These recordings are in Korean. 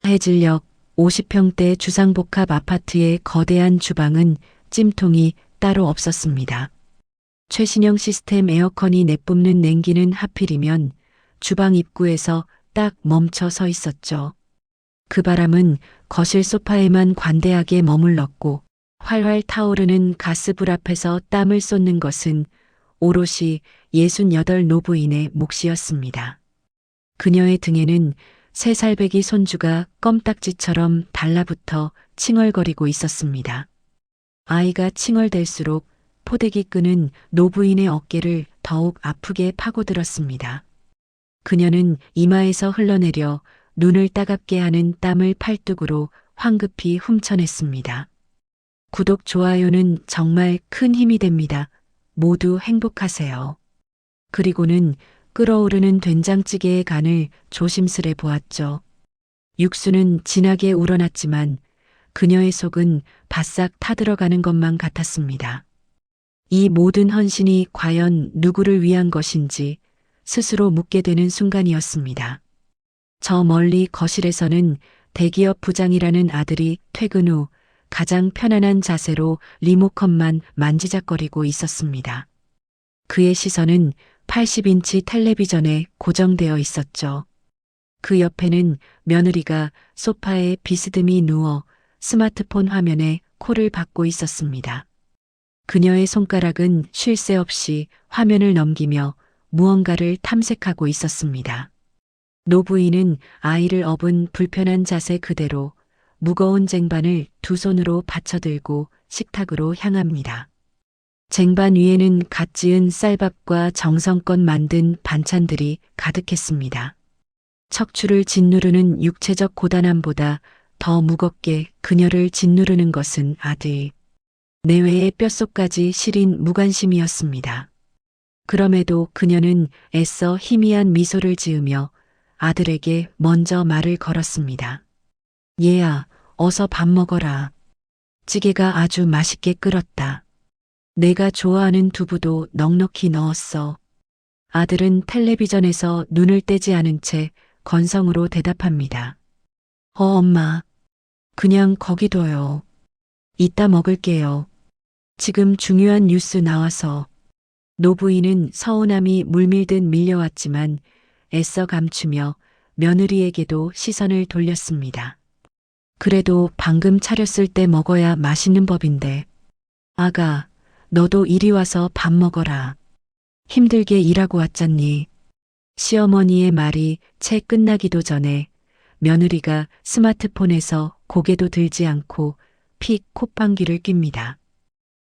해질녘 50평대 주상복합 아파트의 거대한 주방은 찜통이 따로 없었습니다. 최신형 시스템 에어컨이 내뿜는 냉기는 하필이면 주방 입구에서 딱 멈춰 서 있었죠. 그 바람은 거실 소파에만 관대하게 머물렀고 활활 타오르는 가스불 앞에서 땀을 쏟는 것은 오롯이 68 노부인의 몫이었습니다. 그녀의 등에는 3살배기 손주가 껌딱지처럼 달라붙어 칭얼거리고 있었습니다. 아이가 칭얼댈수록 포대기 끈은 노부인의 어깨를 더욱 아프게 파고들었습니다. 그녀는 이마에서 흘러내려 눈을 따갑게 하는 땀을 팔뚝으로 황급히 훔쳐냈습니다. 구독, 좋아요는 정말 큰 힘이 됩니다. 모두 행복하세요. 그리고는 끓어오르는 된장찌개의 간을 조심스레 보았죠. 육수는 진하게 우러났지만 그녀의 속은 바싹 타들어가는 것만 같았습니다. 이 모든 헌신이 과연 누구를 위한 것인지 스스로 묻게 되는 순간이었습니다. 저 멀리 거실에서는 대기업 부장이라는 아들이 퇴근 후 가장 편안한 자세로 리모컨만 만지작거리고 있었습니다. 그의 시선은 80인치 텔레비전에 고정되어 있었죠. 그 옆에는 며느리가 소파에 비스듬히 누워 스마트폰 화면에 콜을 받고 있었습니다. 그녀의 손가락은 쉴 새 없이 화면을 넘기며 무언가를 탐색하고 있었습니다. 노부인은 아이를 업은 불편한 자세 그대로 무거운 쟁반을 두 손으로 받쳐들고 식탁으로 향합니다. 쟁반 위에는 갓 지은 쌀밥과 정성껏 만든 반찬들이 가득했습니다. 척추를 짓누르는 육체적 고단함보다 더 무겁게 그녀를 짓누르는 것은 아들. 내외의 뼛속까지 시린 무관심이었습니다. 그럼에도 그녀는 애써 희미한 미소를 지으며 아들에게 먼저 말을 걸었습니다. 얘야, 어서 밥 먹어라. 찌개가 아주 맛있게 끓었다. 내가 좋아하는 두부도 넉넉히 넣었어. 아들은 텔레비전에서 눈을 떼지 않은 채 건성으로 대답합니다. 엄마. 그냥 거기 둬요. 이따 먹을게요. 지금 중요한 뉴스 나와서. 노부인은 서운함이 물밀듯 밀려왔지만 애써 감추며 며느리에게도 시선을 돌렸습니다. 그래도 방금 차렸을 때 먹어야 맛있는 법인데. 아가, 너도 이리 와서 밥 먹어라. 힘들게 일하고 왔잖니. 시어머니의 말이 채 끝나기도 전에 며느리가 스마트폰에서 고개도 들지 않고 픽 콧방귀를 낍니다.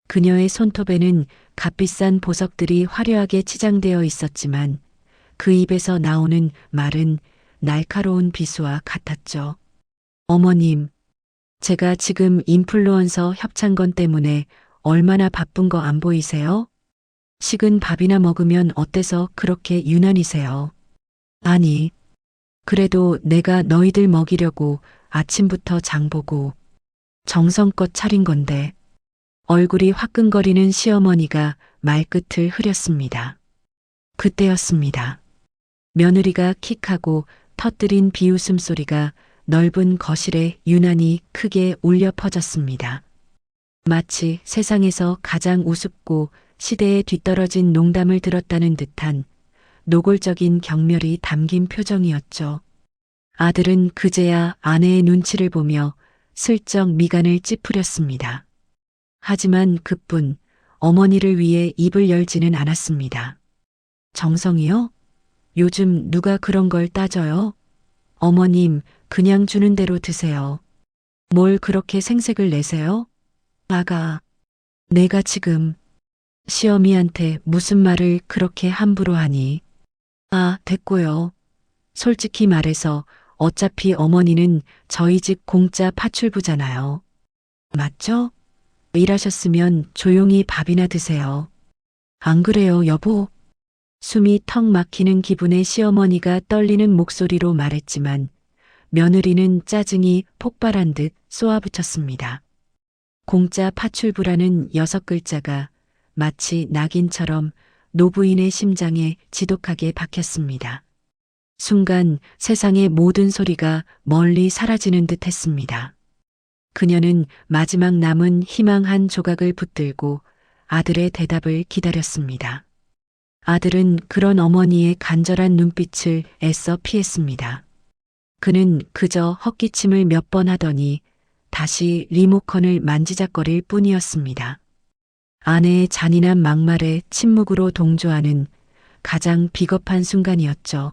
그녀의 손톱에는 값비싼 보석들이 화려하게 치장되어 있었지만 그 입에서 나오는 말은 날카로운 비수와 같았죠. 어머님, 제가 지금 인플루언서 협찬건 때문에 얼마나 바쁜 거 안 보이세요? 식은 밥이나 먹으면 어때서 그렇게 유난이세요? 아니, 그래도 내가 너희들 먹이려고 아침부터 장보고 정성껏 차린 건데. 얼굴이 화끈거리는 시어머니가 말끝을 흐렸습니다. 그때였습니다. 며느리가 킥하고 터뜨린 비웃음 소리가 넓은 거실에 유난히 크게 울려 퍼졌습니다. 마치 세상에서 가장 우습고 시대에 뒤떨어진 농담을 들었다는 듯한 노골적인 경멸이 담긴 표정이었죠. 아들은 그제야 아내의 눈치를 보며 슬쩍 미간을 찌푸렸습니다. 하지만 그뿐 어머니를 위해 입을 열지는 않았습니다. 정성이요? 요즘 누가 그런 걸 따져요? 어머님, 그냥 주는 대로 드세요. 뭘 그렇게 생색을 내세요? 아가, 내가 지금 시어미한테 무슨 말을 그렇게 함부로 하니? 아, 됐고요. 솔직히 말해서 어차피 어머니는 저희 집 공짜 파출부잖아요. 맞죠? 일하셨으면 조용히 밥이나 드세요. 안 그래요, 여보? 숨이 턱 막히는 기분에 시어머니가 떨리는 목소리로 말했지만 며느리는 짜증이 폭발한 듯 쏘아붙였습니다. 공짜 파출부라는 6글자가 마치 낙인처럼 노부인의 심장에 지독하게 박혔습니다. 순간 세상의 모든 소리가 멀리 사라지는 듯 했습니다. 그녀는 마지막 남은 희망 한 조각을 붙들고 아들의 대답을 기다렸습니다. 아들은 그런 어머니의 간절한 눈빛을 애써 피했습니다. 그는 그저 헛기침을 몇 번 하더니 다시 리모컨을 만지작거릴 뿐이었습니다. 아내의 잔인한 막말에 침묵으로 동조하는 가장 비겁한 순간이었죠.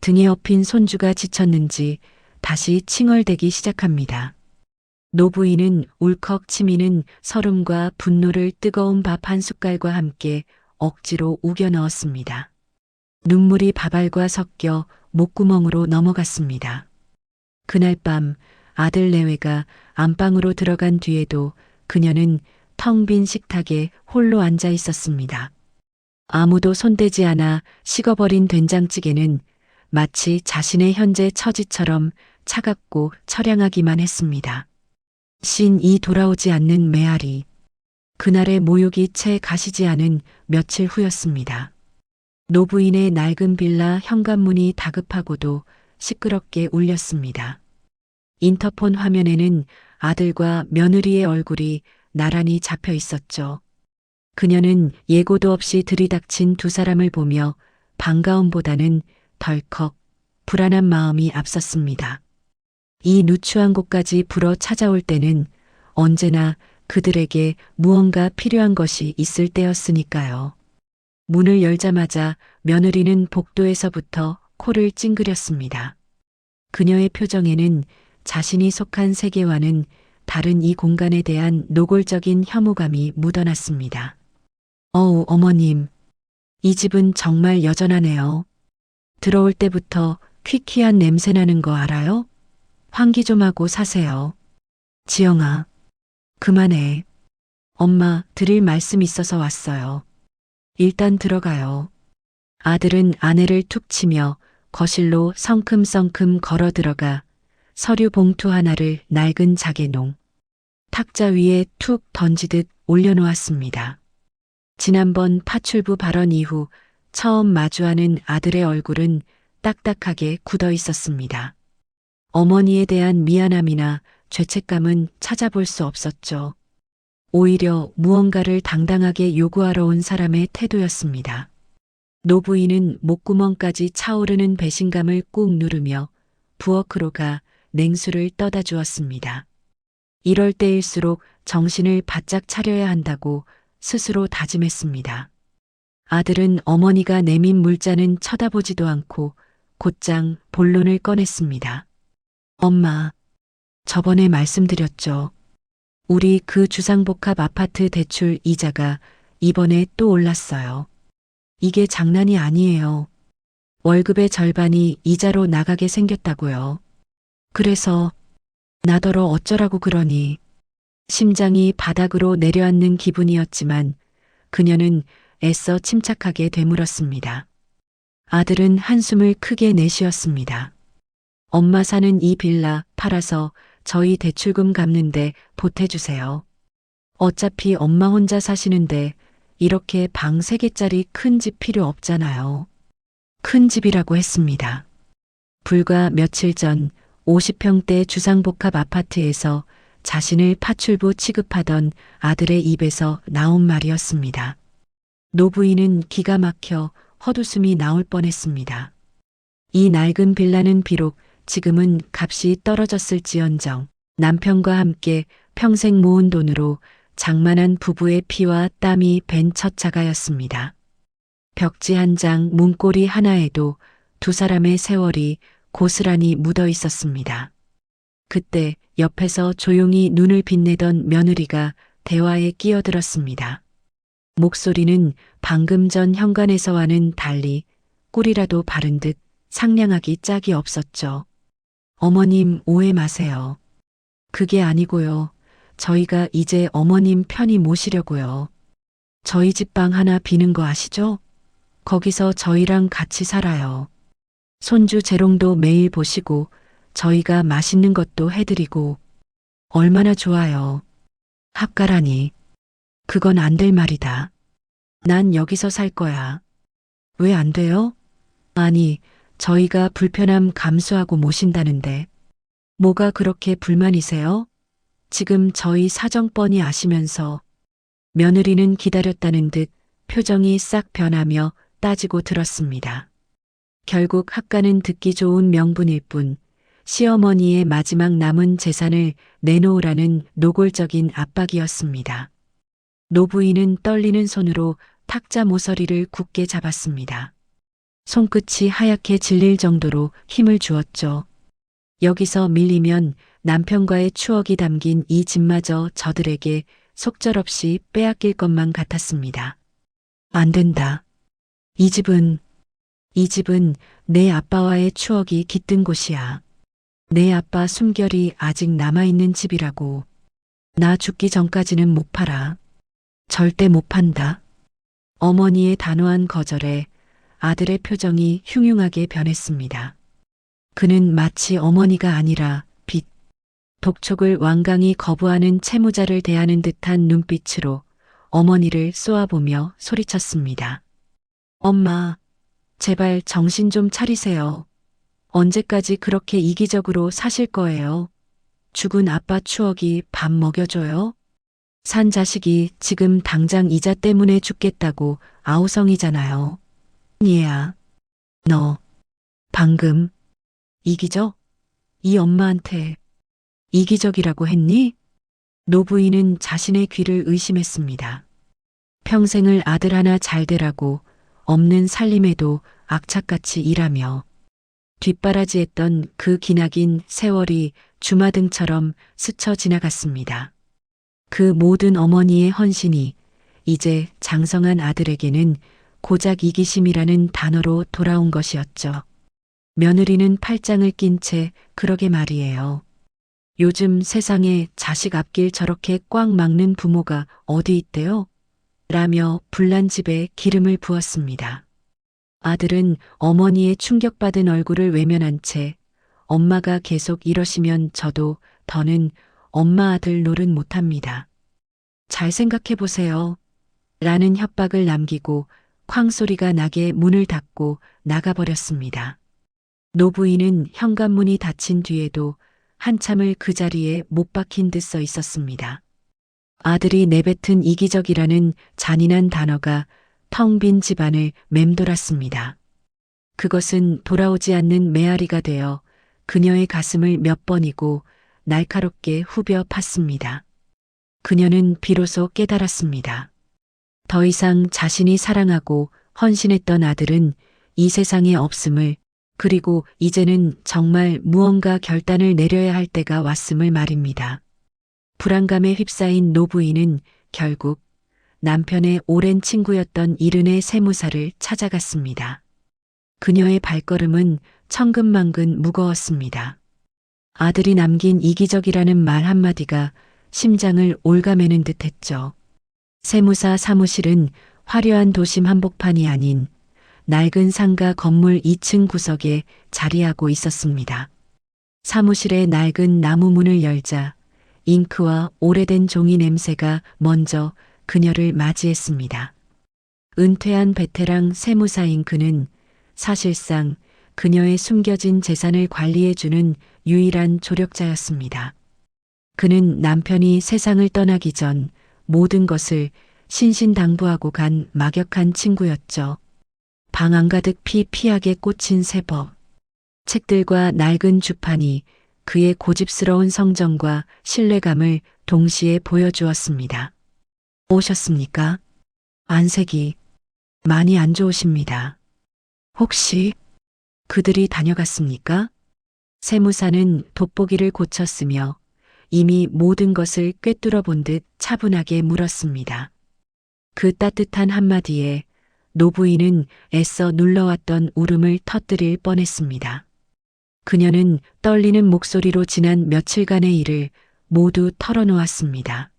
등에 업힌 손주가 지쳤는지 다시 칭얼대기 시작합니다. 노부인은 울컥 치미는 설움과 분노를 뜨거운 밥 한 숟갈과 함께 억지로 우겨 넣었습니다. 눈물이 밥알과 섞여 목구멍으로 넘어갔습니다. 그날 밤 아들 내외가 안방으로 들어간 뒤에도 그녀는 텅 빈 식탁에 홀로 앉아 있었습니다. 아무도 손대지 않아 식어버린 된장찌개는 마치 자신의 현재 처지처럼 차갑고 처량하기만 했습니다. 신이 돌아오지 않는 메아리. 그날의 모욕이 채 가시지 않은 며칠 후였습니다. 노부인의 낡은 빌라 현관문이 다급하고도 시끄럽게 울렸습니다. 인터폰 화면에는 아들과 며느리의 얼굴이 나란히 잡혀 있었죠. 그녀는 예고도 없이 들이닥친 두 사람을 보며 반가움보다는 덜컥 불안한 마음이 앞섰습니다. 이 누추한 곳까지 불어 찾아올 때는 언제나 그들에게 무언가 필요한 것이 있을 때였으니까요. 문을 열자마자 며느리는 복도에서부터 코를 찡그렸습니다. 그녀의 표정에는 자신이 속한 세계와는 다른 이 공간에 대한 노골적인 혐오감이 묻어났습니다. 어우, 어머님. 이 집은 정말 여전하네요. 들어올 때부터 퀴퀴한 냄새 나는 거 알아요? 환기 좀 하고 사세요. 지영아, 그만해. 엄마, 드릴 말씀 있어서 왔어요. 일단 들어가요. 아들은 아내를 툭 치며 거실로 성큼성큼 걸어 들어가 서류 봉투 하나를 낡은 자개농 탁자 위에 툭 던지듯 올려놓았습니다. 지난번 파출부 발언 이후 처음 마주하는 아들의 얼굴은 딱딱하게 굳어 있었습니다. 어머니에 대한 미안함이나 죄책감은 찾아볼 수 없었죠. 오히려 무언가를 당당하게 요구하러 온 사람의 태도였습니다. 노부인은 목구멍까지 차오르는 배신감을 꾹 누르며 부엌으로 가 냉수를 떠다 주었습니다. 이럴 때일수록 정신을 바짝 차려야 한다고 스스로 다짐했습니다. 아들은 어머니가 내민 물잔은 쳐다보지도 않고 곧장 본론을 꺼냈습니다. 엄마, 저번에 말씀드렸죠. 우리 그 주상복합 아파트 대출 이자가 이번에 또 올랐어요. 이게 장난이 아니에요. 월급의 절반이 이자로 나가게 생겼다고요. 그래서 나더러 어쩌라고 그러니. 심장이 바닥으로 내려앉는 기분이었지만 그녀는 애써 침착하게 되물었습니다. 아들은 한숨을 크게 내쉬었습니다. 엄마 사는 이 빌라 팔아서 저희 대출금 갚는데 보태주세요. 어차피 엄마 혼자 사시는데 이렇게 방 3개짜리 큰 집 필요 없잖아요. 큰 집이라고 했습니다. 불과 며칠 전 50평대 주상복합 아파트에서 자신을 파출부 취급하던 아들의 입에서 나온 말이었습니다. 노부인은 기가 막혀 헛웃음이 나올 뻔했습니다. 이 낡은 빌라는 비록 지금은 값이 떨어졌을지언정 남편과 함께 평생 모은 돈으로 장만한 부부의 피와 땀이 밴 첫 자가였습니다. 벽지 한 장, 문고리 하나에도 두 사람의 세월이 고스란히 묻어 있었습니다. 그때 옆에서 조용히 눈을 빛내던 며느리가 대화에 끼어들었습니다. 목소리는 방금 전 현관에서와는 달리 꿀이라도 바른 듯 상냥하기 짝이 없었죠. 어머님 오해 마세요. 그게 아니고요. 저희가 이제 어머님 편히 모시려고요. 저희 집 방 하나 비는 거 아시죠? 거기서 저희랑 같이 살아요. 손주 재롱도 매일 보시고 저희가 맛있는 것도 해드리고 얼마나 좋아요. 합가라니. 그건 안 될 말이다. 난 여기서 살 거야. 왜 안 돼요? 아니, 저희가 불편함 감수하고 모신다는데 뭐가 그렇게 불만이세요? 지금 저희 사정 뻔히 아시면서 며느리는 기다렸다는 듯 표정이 싹 변하며 따지고 들었습니다. 결국 학가는 듣기 좋은 명분일 뿐 시어머니의 마지막 남은 재산을 내놓으라는 노골적인 압박이었습니다. 노부인은 떨리는 손으로 탁자 모서리를 굳게 잡았습니다. 손끝이 하얗게 질릴 정도로 힘을 주었죠. 여기서 밀리면 남편과의 추억이 담긴 이 집마저 저들에게 속절없이 빼앗길 것만 같았습니다. 안 된다. 이 집은 내 아빠와의 추억이 깃든 곳이야. 내 아빠 숨결이 아직 남아있는 집이라고. 나 죽기 전까지는 못 팔아. 절대 못 판다. 어머니의 단호한 거절에 아들의 표정이 흉흉하게 변했습니다. 그는 마치 어머니가 아니라 독촉을 완강히 거부하는 채무자를 대하는 듯한 눈빛으로 어머니를 쏘아보며 소리쳤습니다. 엄마, 제발 정신 좀 차리세요. 언제까지 그렇게 이기적으로 사실 거예요? 죽은 아빠 추억이 밥 먹여줘요? 산 자식이 지금 당장 이자 때문에 죽겠다고 아우성이잖아요. 얘야, 너 방금 이기적? 이 엄마한테 이기적이라고 했니? 노부인은 자신의 귀를 의심했습니다. 평생을 아들 하나 잘 되라고 없는 살림에도 악착같이 일하며 뒷바라지했던 그 기나긴 세월이 주마등처럼 스쳐 지나갔습니다. 그 모든 어머니의 헌신이 이제 장성한 아들에게는 고작 이기심이라는 단어로 돌아온 것이었죠. 며느리는 팔짱을 낀 채 그러게 말이에요. 요즘 세상에 자식 앞길 저렇게 꽉 막는 부모가 어디 있대요? 라며 불난 집에 기름을 부었습니다. 아들은 어머니의 충격받은 얼굴을 외면한 채 엄마가 계속 이러시면 저도 더는 엄마 아들 노릇 못합니다. 잘 생각해 보세요. 라는 협박을 남기고 쾅소리가 나게 문을 닫고 나가버렸습니다. 노부인은 현관문이 닫힌 뒤에도 한참을 그 자리에 못 박힌 듯 서 있었습니다. 아들이 내뱉은 이기적이라는 잔인한 단어가 텅 빈 집안을 맴돌았습니다. 그것은 돌아오지 않는 메아리가 되어 그녀의 가슴을 몇 번이고 날카롭게 후벼 팠습니다. 그녀는 비로소 깨달았습니다. 더 이상 자신이 사랑하고 헌신했던 아들은 이 세상에 없음을, 그리고 이제는 정말 무언가 결단을 내려야 할 때가 왔음을 말입니다. 불안감에 휩싸인 노부인은 결국 남편의 오랜 친구였던 이른의 세무사를 찾아갔습니다. 그녀의 발걸음은 천근만근 무거웠습니다. 아들이 남긴 이기적이라는 말 한마디가 심장을 올가매는 듯했죠. 세무사 사무실은 화려한 도심 한복판이 아닌 낡은 상가 건물 2층 구석에 자리하고 있었습니다. 사무실의 낡은 나무 문을 열자 잉크와 오래된 종이 냄새가 먼저 그녀를 맞이했습니다. 은퇴한 베테랑 세무사인 그는 사실상 그녀의 숨겨진 재산을 관리해주는 유일한 조력자였습니다. 그는 남편이 세상을 떠나기 전 모든 것을 신신당부하고 간 막역한 친구였죠. 방 안가득 피하게 꽂힌 세법, 책들과 낡은 주판이 그의 고집스러운 성정과 신뢰감을 동시에 보여주었습니다. 오셨습니까? 안색이 많이 안 좋으십니다. 혹시 그들이 다녀갔습니까? 세무사는 돋보기를 고쳤으며 이미 모든 것을 꿰뚫어 본 듯 차분하게 물었습니다. 그 따뜻한 한마디에 노부인은 애써 눌러왔던 울음을 터뜨릴 뻔했습니다. 그녀는 떨리는 목소리로 지난 며칠간의 일을 모두 털어놓았습니다.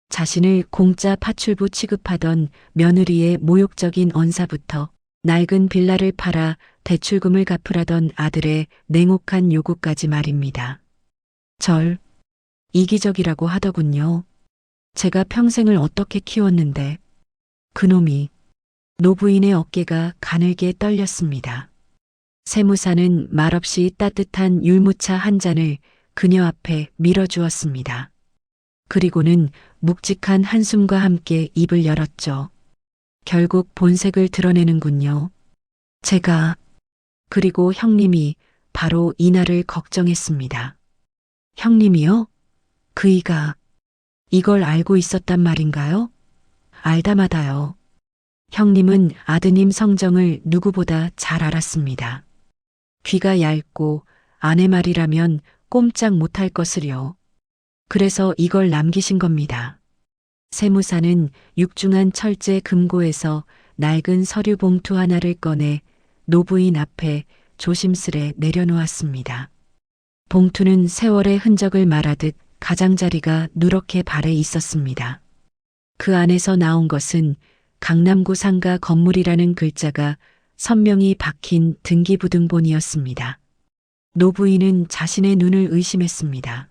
자신을 공짜 파출부 취급하던 며느리의 모욕적인 언사부터 낡은 빌라를 팔아 대출금을 갚으라던 아들의 냉혹한 요구까지 말입니다. 절 이기적이라고 하더군요. 제가 평생을 어떻게 키웠는데 그놈이. 노부인의 어깨가 가늘게 떨렸습니다. 세무사는 말없이 따뜻한 율무차 한 잔을 그녀 앞에 밀어주었습니다. 그리고는 묵직한 한숨과 함께 입을 열었죠. 결국 본색을 드러내는군요. 제가, 그리고 형님이 바로 이날을 걱정했습니다. 형님이요? 그이가 이걸 알고 있었단 말인가요? 알다마다요. 형님은 아드님 성정을 누구보다 잘 알았습니다. 귀가 얇고 아내 말이라면 꼼짝 못할 것을요. 그래서 이걸 남기신 겁니다. 세무사는 육중한 철제 금고에서 낡은 서류 봉투 하나를 꺼내 노부인 앞에 조심스레 내려놓았습니다. 봉투는 세월의 흔적을 말하듯 가장자리가 누렇게 발해 있었습니다. 그 안에서 나온 것은 강남구 상가 건물이라는 글자가 선명히 박힌 등기부등본이었습니다. 노부인은 자신의 눈을 의심했습니다.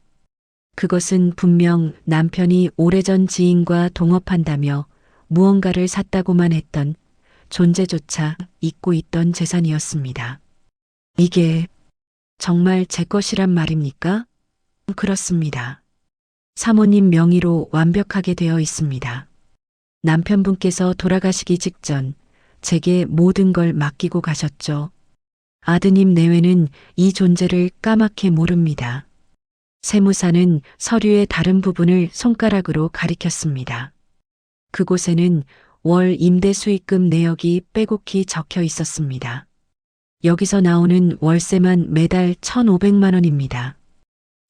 그것은 분명 남편이 오래전 지인과 동업한다며 무언가를 샀다고만 했던 존재조차 잊고 있던 재산이었습니다. 이게 정말 제 것이란 말입니까? 그렇습니다. 사모님 명의로 완벽하게 되어 있습니다. 남편분께서 돌아가시기 직전 제게 모든 걸 맡기고 가셨죠. 아드님 내외는 이 존재를 까맣게 모릅니다. 세무사는 서류의 다른 부분을 손가락으로 가리켰습니다. 그곳에는 월 임대 수익금 내역이 빼곡히 적혀 있었습니다. 여기서 나오는 월세만 매달 1,500만 원입니다.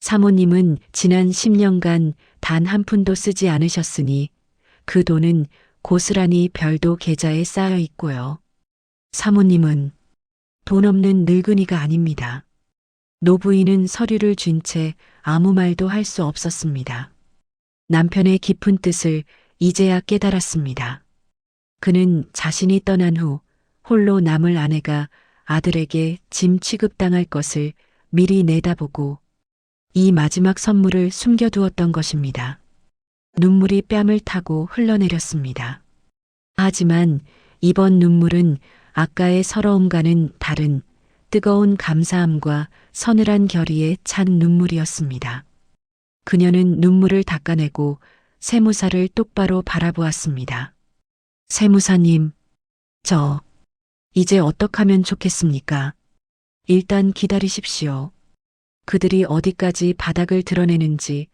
사모님은 지난 10년간 단 한 푼도 쓰지 않으셨으니 그 돈은 고스란히 별도 계좌에 쌓여 있고요. 사모님은 돈 없는 늙은이가 아닙니다. 노부인은 서류를 쥔 채 아무 말도 할 수 없었습니다. 남편의 깊은 뜻을 이제야 깨달았습니다. 그는 자신이 떠난 후 홀로 남을 아내가 아들에게 짐 취급당할 것을 미리 내다보고 이 마지막 선물을 숨겨두었던 것입니다. 눈물이 뺨을 타고 흘러내렸습니다. 하지만 이번 눈물은 아까의 서러움과는 다른 뜨거운 감사함과 서늘한 결의에 찬 눈물이었습니다. 그녀는 눈물을 닦아내고 세무사를 똑바로 바라보았습니다. 세무사님, 저 이제 어떡하면 좋겠습니까? 일단 기다리십시오. 그들이 어디까지 바닥을 드러내는지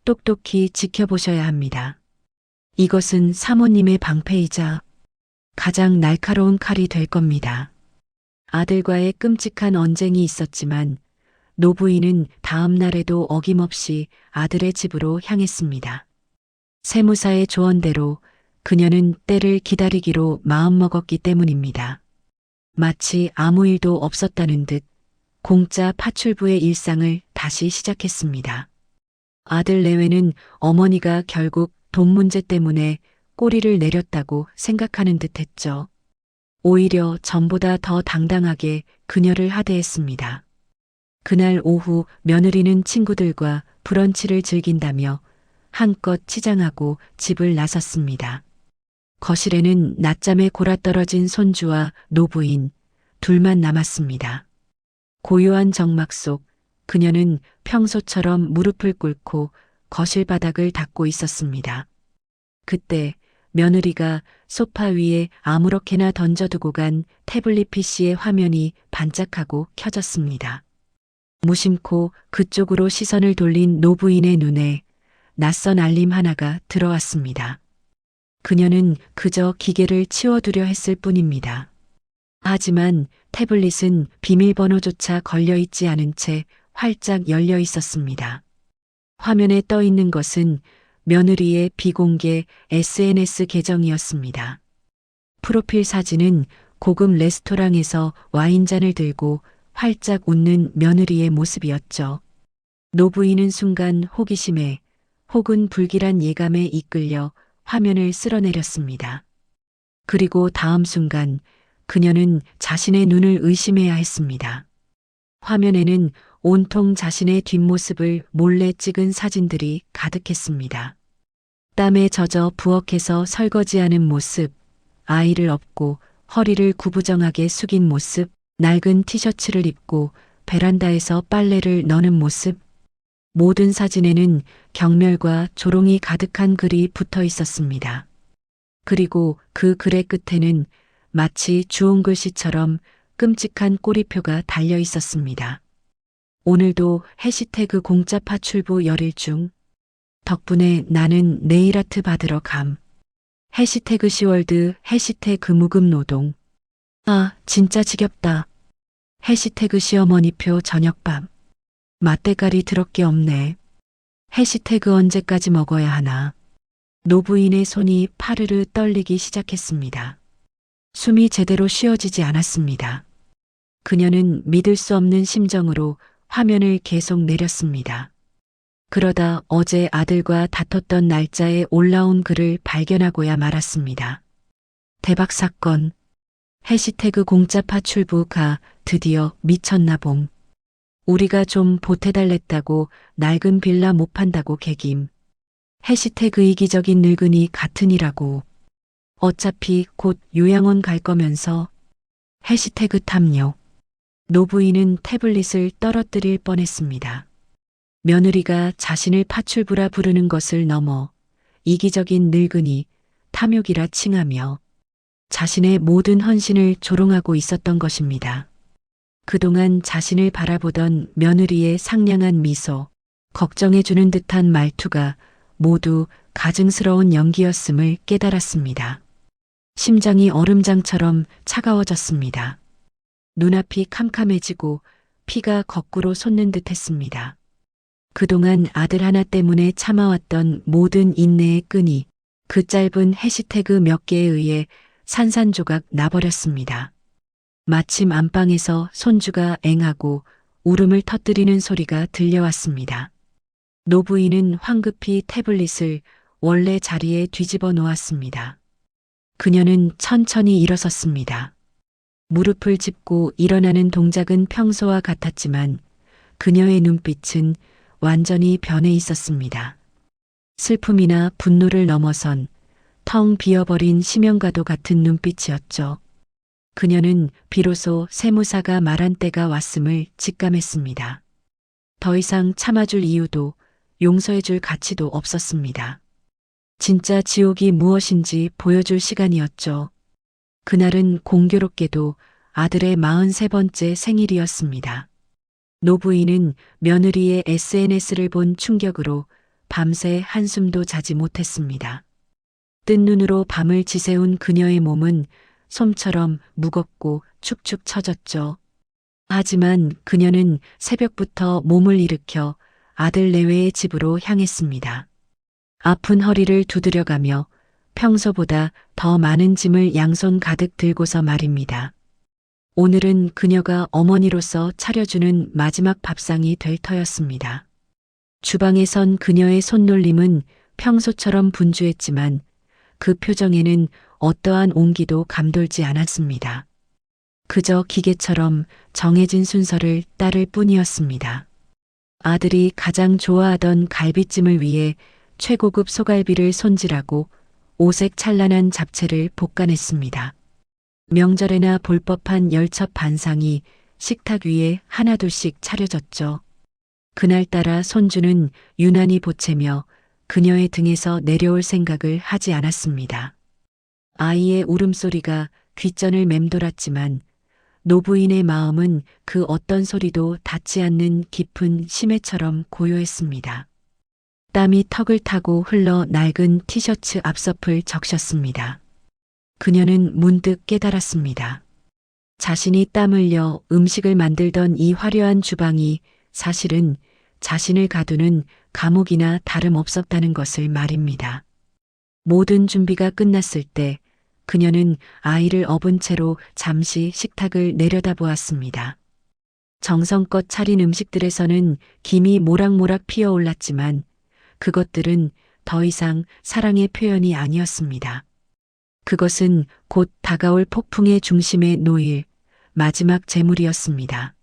똑똑히 지켜보셔야 합니다. 이것은 사모님의 방패이자 가장 날카로운 칼이 될 겁니다. 아들과의 끔찍한 언쟁이 있었지만 노부인은 다음 날에도 어김없이 아들의 집으로 향했습니다. 세무사의 조언대로 그녀는 때를 기다리기로 마음먹었기 때문입니다. 마치 아무 일도 없었다는 듯 공짜 파출부의 일상을 다시 시작했습니다. 아들 내외는 어머니가 결국 돈 문제 때문에 꼬리를 내렸다고 생각하는 듯 했죠. 오히려 전보다 더 당당하게 그녀를 하대했습니다. 그날 오후 며느리는 친구들과 브런치를 즐긴다며 한껏 치장하고 집을 나섰습니다. 거실에는 낮잠에 골아떨어진 손주와 노부인 둘만 남았습니다. 고요한 정막 속 그녀는 평소처럼 무릎을 꿇고 거실 바닥을 닦고 있었습니다. 그때 며느리가 소파 위에 아무렇게나 던져두고 간 태블릿 PC의 화면이 반짝하고 켜졌습니다. 무심코 그쪽으로 시선을 돌린 노부인의 눈에 낯선 알림 하나가 들어왔습니다. 그녀는 그저 기계를 치워두려 했을 뿐입니다. 하지만 태블릿은 비밀번호조차 걸려있지 않은 채 활짝 열려 있었습니다. 화면에 떠 있는 것은 며느리의 비공개 SNS 계정이었습니다. 프로필 사진은 고급 레스토랑에서 와인잔을 들고 활짝 웃는 며느리의 모습이었죠. 노부인은 순간 호기심에 혹은 불길한 예감에 이끌려 화면을 쓸어내렸습니다. 그리고 다음 순간 그녀는 자신의 눈을 의심해야 했습니다. 화면에는 온통 자신의 뒷모습을 몰래 찍은 사진들이 가득했습니다. 땀에 젖어 부엌에서 설거지하는 모습, 아이를 업고 허리를 구부정하게 숙인 모습, 낡은 티셔츠를 입고 베란다에서 빨래를 넣는 모습. 모든 사진에는 경멸과 조롱이 가득한 글이 붙어 있었습니다. 그리고 그 글의 끝에는 마치 주홍 글씨처럼 끔찍한 꼬리표가 달려 있었습니다. 오늘도 해시태그 공짜 파출부 열일 중. 덕분에 나는 네일아트 받으러 감. 해시태그 시월드 해시태그 무급 노동. 아, 진짜 지겹다. 해시태그 시어머니표 저녁밥. 맛대가리 더럽게 없네. 해시태그 언제까지 먹어야 하나. 노부인의 손이 파르르 떨리기 시작했습니다. 숨이 제대로 쉬어지지 않았습니다. 그녀는 믿을 수 없는 심정으로 화면을 계속 내렸습니다. 그러다 어제 아들과 다퉜던 날짜에 올라온 글을 발견하고야 말았습니다. 대박 사건. 해시태그 공짜 파출부가 드디어 미쳤나 봄. 우리가 좀 보태달랬다고 낡은 빌라 못 판다고 개김. 해시태그 이기적인 늙은이 같으니라고. 어차피 곧 요양원 갈 거면서. 해시태그 탐욕. 노부인은 태블릿을 떨어뜨릴 뻔했습니다. 며느리가 자신을 파출부라 부르는 것을 넘어 이기적인 늙은이, 탐욕이라 칭하며 자신의 모든 헌신을 조롱하고 있었던 것입니다. 그동안 자신을 바라보던 며느리의 상냥한 미소, 걱정해주는 듯한 말투가 모두 가증스러운 연기였음을 깨달았습니다. 심장이 얼음장처럼 차가워졌습니다. 눈앞이 캄캄해지고 피가 거꾸로 솟는 듯 했습니다. 그동안 아들 하나 때문에 참아왔던 모든 인내의 끈이 그 짧은 해시태그 몇 개에 의해 산산조각 나버렸습니다. 마침 안방에서 손주가 앵하고 울음을 터뜨리는 소리가 들려왔습니다. 노부인은 황급히 태블릿을 원래 자리에 뒤집어 놓았습니다. 그녀는 천천히 일어섰습니다. 무릎을 짚고 일어나는 동작은 평소와 같았지만 그녀의 눈빛은 완전히 변해 있었습니다. 슬픔이나 분노를 넘어선 텅 비어버린 심연과도 같은 눈빛이었죠. 그녀는 비로소 세무사가 말한 때가 왔음을 직감했습니다. 더 이상 참아줄 이유도 용서해줄 가치도 없었습니다. 진짜 지옥이 무엇인지 보여줄 시간이었죠. 그날은 공교롭게도 아들의 43번째 생일이었습니다. 노부인은 며느리의 SNS를 본 충격으로 밤새 한숨도 자지 못했습니다. 뜬 눈으로 밤을 지새운 그녀의 몸은 솜처럼 무겁고 축축 처졌죠. 하지만 그녀는 새벽부터 몸을 일으켜 아들 내외의 집으로 향했습니다. 아픈 허리를 두드려가며 평소보다 더 많은 짐을 양손 가득 들고서 말입니다. 오늘은 그녀가 어머니로서 차려주는 마지막 밥상이 될 터였습니다. 주방에 선 그녀의 손놀림은 평소처럼 분주했지만 그 표정에는 어떠한 온기도 감돌지 않았습니다. 그저 기계처럼 정해진 순서를 따를 뿐이었습니다. 아들이 가장 좋아하던 갈비찜을 위해 최고급 소갈비를 손질하고 오색 찬란한 잡채를 볶아냈습니다. 명절에나 볼 법한 열첩 반상이 식탁 위에 하나둘씩 차려졌죠. 그날따라 손주는 유난히 보채며 그녀의 등에서 내려올 생각을 하지 않았습니다. 아이의 울음소리가 귓전을 맴돌았지만 노부인의 마음은 그 어떤 소리도 닿지 않는 깊은 심해처럼 고요했습니다. 땀이 턱을 타고 흘러 낡은 티셔츠 앞섭을 적셨습니다. 그녀는 문득 깨달았습니다. 자신이 땀 흘려 음식을 만들던 이 화려한 주방이 사실은 자신을 가두는 감옥이나 다름없었다는 것을 말입니다. 모든 준비가 끝났을 때 그녀는 아이를 업은 채로 잠시 식탁을 내려다보았습니다. 정성껏 차린 음식들에서는 김이 모락모락 피어올랐지만 그것들은 더 이상 사랑의 표현이 아니었습니다. 그것은 곧 다가올 폭풍의 중심에 놓일 마지막 제물이었습니다.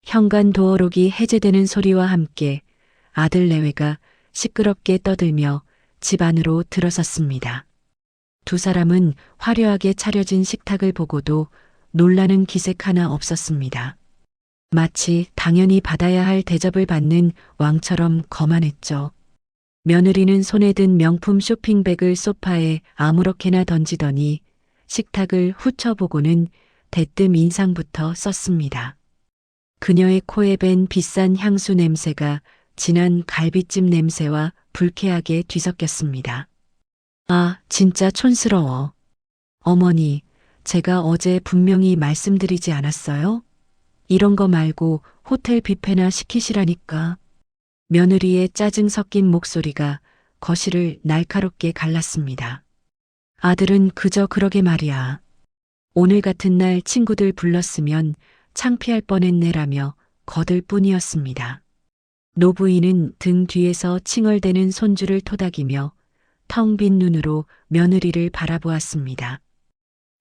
현관 도어록이 해제되는 소리와 함께 아들 내외가 시끄럽게 떠들며 집 안으로 들어섰습니다. 두 사람은 화려하게 차려진 식탁을 보고도 놀라는 기색 하나 없었습니다. 마치 당연히 받아야 할 대접을 받는 왕처럼 거만했죠. 며느리는 손에 든 명품 쇼핑백을 소파에 아무렇게나 던지더니 식탁을 훑어보고는 대뜸 인상부터 썼습니다. 그녀의 코에 밴 비싼 향수 냄새가 진한 갈비찜 냄새와 불쾌하게 뒤섞였습니다. 아, 진짜 촌스러워. 어머니, 제가 어제 분명히 말씀드리지 않았어요? 이런 거 말고 호텔 뷔페나 시키시라니까. 며느리의 짜증 섞인 목소리가 거실을 날카롭게 갈랐습니다. 아들은 그저 그러게 말이야. 오늘 같은 날 친구들 불렀으면 창피할 뻔했네라며 거들 뿐이었습니다. 노부인은 등 뒤에서 칭얼대는 손주를 토닥이며 텅 빈 눈으로 며느리를 바라보았습니다.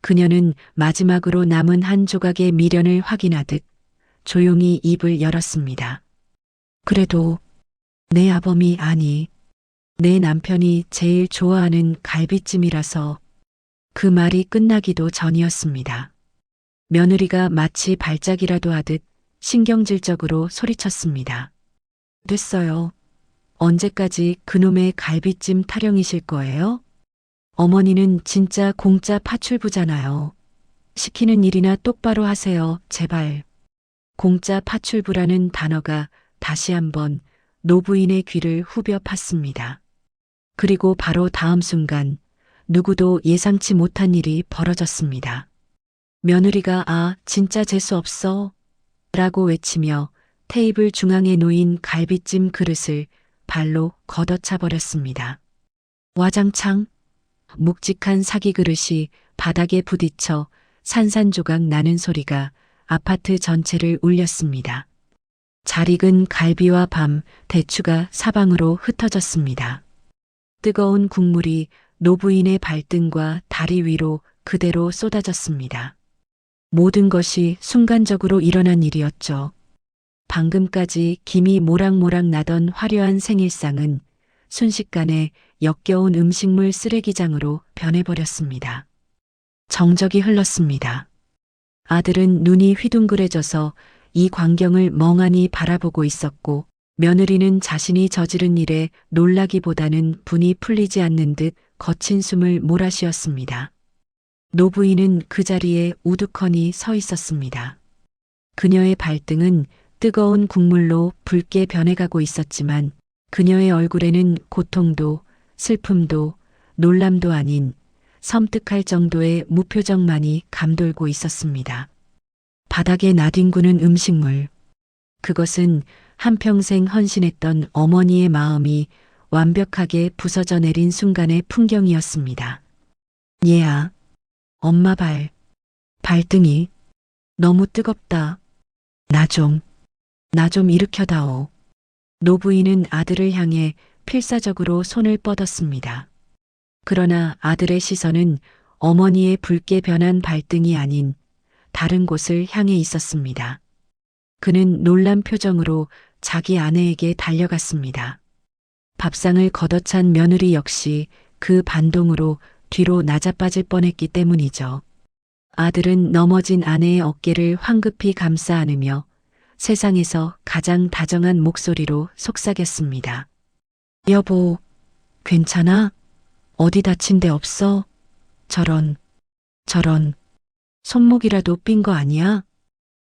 그녀는 마지막으로 남은 한 조각의 미련을 확인하듯 조용히 입을 열었습니다. 그래도 내 아범이 아니, 내 남편이 제일 좋아하는 갈비찜이라서. 그 말이 끝나기도 전이었습니다. 며느리가 마치 발작이라도 하듯 신경질적으로 소리쳤습니다. 됐어요. 언제까지 그놈의 갈비찜 타령이실 거예요? 어머니는 진짜 공짜 파출부잖아요. 시키는 일이나 똑바로 하세요, 제발. 공짜 파출부라는 단어가 다시 한번 노부인의 귀를 후벼 팠습니다. 그리고 바로 다음 순간 누구도 예상치 못한 일이 벌어졌습니다. 며느리가 아, 진짜 재수 없어 라고 외치며 테이블 중앙에 놓인 갈비찜 그릇을 발로 걷어차 버렸습니다. 와장창 묵직한 사기 그릇이 바닥에 부딪혀 산산조각 나는 소리가 아파트 전체를 울렸습니다. 잘 익은 갈비와 밤, 대추가 사방으로 흩어졌습니다. 뜨거운 국물이 노부인의 발등과 다리 위로 그대로 쏟아졌습니다. 모든 것이 순간적으로 일어난 일이었죠. 방금까지 김이 모락모락 나던 화려한 생일상은 순식간에 역겨운 음식물 쓰레기장으로 변해버렸습니다. 정적이 흘렀습니다. 아들은 눈이 휘둥그레져서 이 광경을 멍하니 바라보고 있었고, 며느리는 자신이 저지른 일에 놀라기보다는 분이 풀리지 않는 듯 거친 숨을 몰아쉬었습니다. 노부인은 그 자리에 우두커니 서 있었습니다. 그녀의 발등은 뜨거운 국물로 붉게 변해가고 있었지만 그녀의 얼굴에는 고통도 슬픔도 놀람도 아닌 섬뜩할 정도의 무표정만이 감돌고 있었습니다. 바닥에 나뒹구는 음식물. 그것은 한평생 헌신했던 어머니의 마음이 완벽하게 부서져 내린 순간의 풍경이었습니다. 얘야, 엄마 발등이 너무 뜨겁다. 나 좀 일으켜다오. 노부인은 아들을 향해 필사적으로 손을 뻗었습니다. 그러나 아들의 시선은 어머니의 붉게 변한 발등이 아닌 다른 곳을 향해 있었습니다. 그는 놀란 표정으로 자기 아내에게 달려갔습니다. 밥상을 걷어찬 며느리 역시 그 반동으로 뒤로 나자빠질 뻔했기 때문이죠. 아들은 넘어진 아내의 어깨를 황급히 감싸 안으며 세상에서 가장 다정한 목소리로 속삭였습니다. 여보, 괜찮아? 어디 다친 데 없어? 저런, 손목이라도 삔 거 아니야?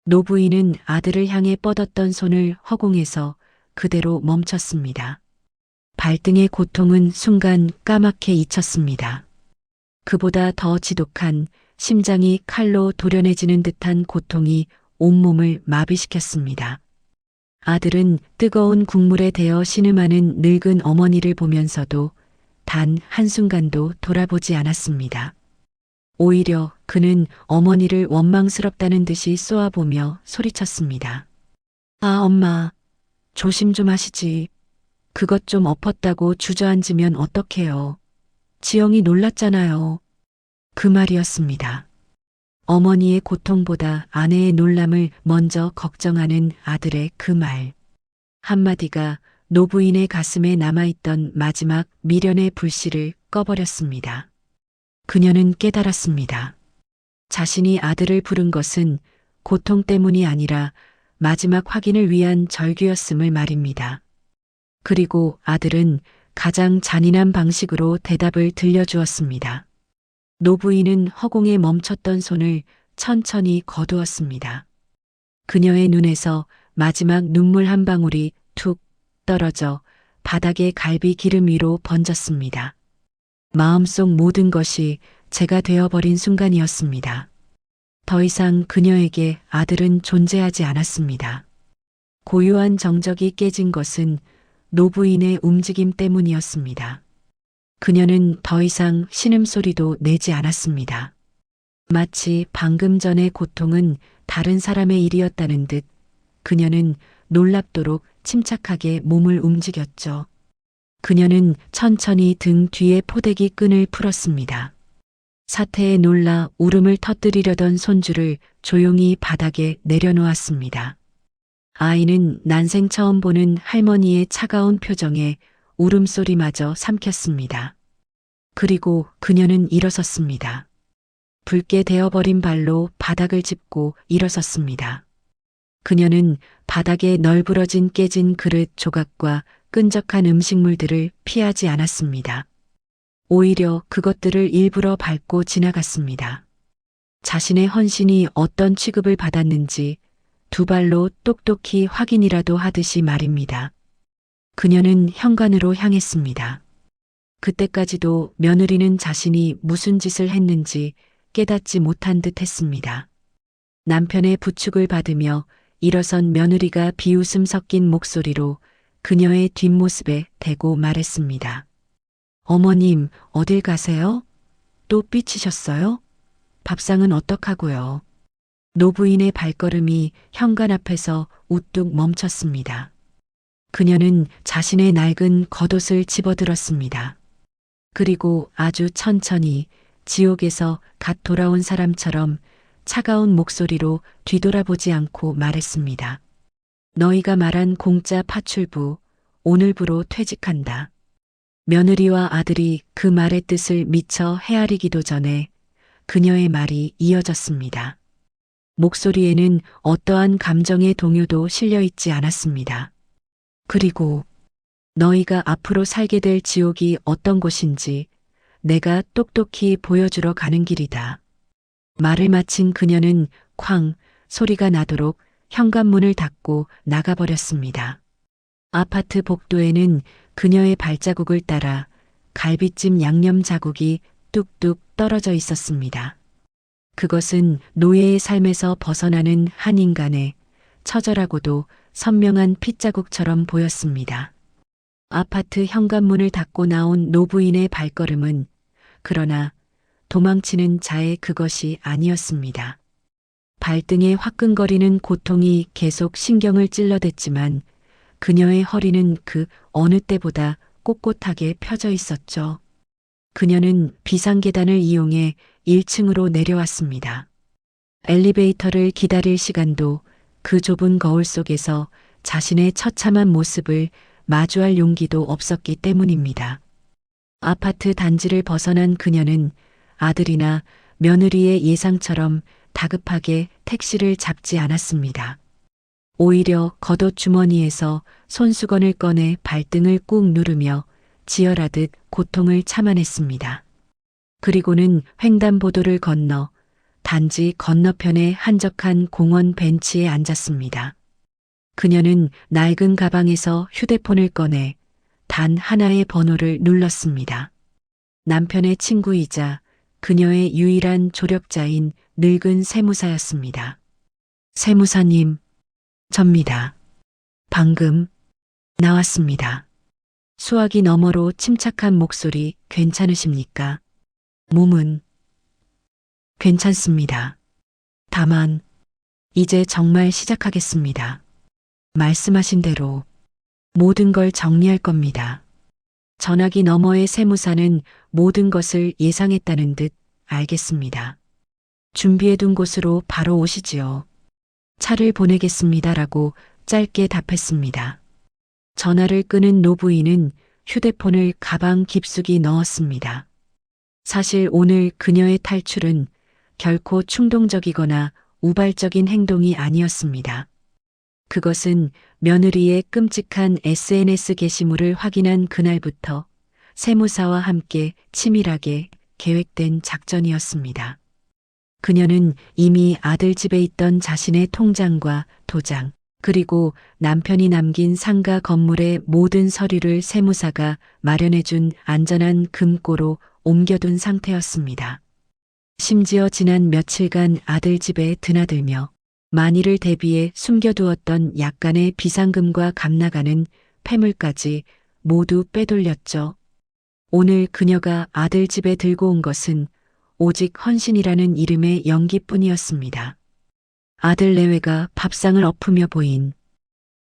노부인은 아들을 향해 뻗었던 손을 허공에서 그대로 멈췄습니다. 발등의 고통은 순간 까맣게 잊혔습니다. 그보다 더 지독한 심장이 칼로 도려내지는 듯한 고통이 온몸을 마비시켰습니다. 아들은 뜨거운 국물에 데어 신음하는 늙은 어머니를 보면서도 단 한순간도 돌아보지 않았습니다. 오히려 그는 어머니를 원망스럽다는 듯이 쏘아보며 소리쳤습니다. 아, 엄마, 조심 좀 하시지. 그것 좀 엎었다고 주저앉으면 어떡해요. 지영이 놀랐잖아요. 그 말이었습니다. 어머니의 고통보다 아내의 놀람을 먼저 걱정하는 아들의 그 말. 한마디가 노부인의 가슴에 남아있던 마지막 미련의 불씨를 꺼버렸습니다. 그녀는 깨달았습니다. 자신이 아들을 부른 것은 고통 때문이 아니라 마지막 확인을 위한 절규였음을 말입니다. 그리고 아들은 가장 잔인한 방식으로 대답을 들려주었습니다. 노부인은 허공에 멈췄던 손을 천천히 거두었습니다. 그녀의 눈에서 마지막 눈물 한 방울이 툭 떨어져 바닥의 갈비 기름 위로 번졌습니다. 마음속 모든 것이 제가 되어버린 순간이었습니다. 더 이상 그녀에게 아들은 존재하지 않았습니다. 고요한 정적이 깨진 것은 노부인의 움직임 때문이었습니다. 그녀는 더 이상 신음소리도 내지 않았습니다. 마치 방금 전의 고통은 다른 사람의 일이었다는 듯 그녀는 놀랍도록 침착하게 몸을 움직였죠. 그녀는 천천히 등 뒤에 포대기 끈을 풀었습니다. 사태에 놀라 울음을 터뜨리려던 손주를 조용히 바닥에 내려놓았습니다. 아이는 난생 처음 보는 할머니의 차가운 표정에 울음소리마저 삼켰습니다. 그리고 그녀는 일어섰습니다. 붉게 되어버린 발로 바닥을 짚고 일어섰습니다. 그녀는 바닥에 널브러진 깨진 그릇 조각과 끈적한 음식물들을 피하지 않았습니다. 오히려 그것들을 일부러 밟고 지나갔습니다. 자신의 헌신이 어떤 취급을 받았는지 두 발로 똑똑히 확인이라도 하듯이 말입니다. 그녀는 현관으로 향했습니다. 그때까지도 며느리는 자신이 무슨 짓을 했는지 깨닫지 못한 듯 했습니다. 남편의 부축을 받으며 일어선 며느리가 비웃음 섞인 목소리로 그녀의 뒷모습에 대고 말했습니다. 어머님, 어딜 가세요? 또 삐치셨어요? 밥상은 어떡하고요? 노부인의 발걸음이 현관 앞에서 우뚝 멈췄습니다. 그녀는 자신의 낡은 겉옷을 집어들었습니다. 그리고 아주 천천히 지옥에서 갓 돌아온 사람처럼 차가운 목소리로 뒤돌아보지 않고 말했습니다. 너희가 말한 공짜 파출부, 오늘부로 퇴직한다. 며느리와 아들이 그 말의 뜻을 미처 헤아리기도 전에 그녀의 말이 이어졌습니다. 목소리에는 어떠한 감정의 동요도 실려 있지 않았습니다. 그리고 너희가 앞으로 살게 될 지옥이 어떤 곳인지 내가 똑똑히 보여주러 가는 길이다. 말을 마친 그녀는 쾅 소리가 나도록 현관문을 닫고 나가버렸습니다. 아파트 복도에는 그녀의 발자국을 따라 갈비찜 양념 자국이 뚝뚝 떨어져 있었습니다. 그것은 노예의 삶에서 벗어나는 한 인간의 처절하고도 선명한 핏자국처럼 보였습니다. 아파트 현관문을 닫고 나온 노부인의 발걸음은 그러나 도망치는 자의 그것이 아니었습니다. 발등에 화끈거리는 고통이 계속 신경을 찔러댔지만 그녀의 허리는 그 어느 때보다 꼿꼿하게 펴져 있었죠. 그녀는 비상계단을 이용해 1층으로 내려왔습니다. 엘리베이터를 기다릴 시간도 그 좁은 거울 속에서 자신의 처참한 모습을 마주할 용기도 없었기 때문입니다. 아파트 단지를 벗어난 그녀는 아들이나 며느리의 예상처럼 다급하게 택시를 잡지 않았습니다. 오히려 겉옷 주머니에서 손수건을 꺼내 발등을 꾹 누르며 지혈하듯 고통을 참아냈습니다. 그리고는 횡단보도를 건너 단지 건너편의 한적한 공원 벤치에 앉았습니다. 그녀는 낡은 가방에서 휴대폰을 꺼내 단 하나의 번호를 눌렀습니다. 남편의 친구이자 그녀의 유일한 조력자인 늙은 세무사였습니다. 세무사님, 접니다. 방금 나왔습니다. 수화기 너머로 침착한 목소리 괜찮으십니까? 몸은 괜찮습니다. 다만 이제 정말 시작하겠습니다. 말씀하신 대로 모든 걸 정리할 겁니다. 전화기 너머의 세무사는 모든 것을 예상했다는 듯 알겠습니다. 준비해둔 곳으로 바로 오시지요. 차를 보내겠습니다라고 짧게 답했습니다. 전화를 끄는 노부인은 휴대폰을 가방 깊숙이 넣었습니다. 사실 오늘 그녀의 탈출은 결코 충동적이거나 우발적인 행동이 아니었습니다. 그것은 며느리의 끔찍한 SNS 게시물을 확인한 그날부터 세무사와 함께 치밀하게 계획된 작전이었습니다. 그녀는 이미 아들 집에 있던 자신의 통장과 도장, 그리고 남편이 남긴 상가 건물의 모든 서류를 세무사가 마련해준 안전한 금고로 옮겨둔 상태였습니다. 심지어 지난 며칠간 아들 집에 드나들며 만일을 대비해 숨겨두었던 약간의 비상금과 값나가는 폐물까지 모두 빼돌렸죠. 오늘 그녀가 아들 집에 들고 온 것은 오직 헌신이라는 이름의 연기뿐이었습니다. 아들 내외가 밥상을 엎으며 보인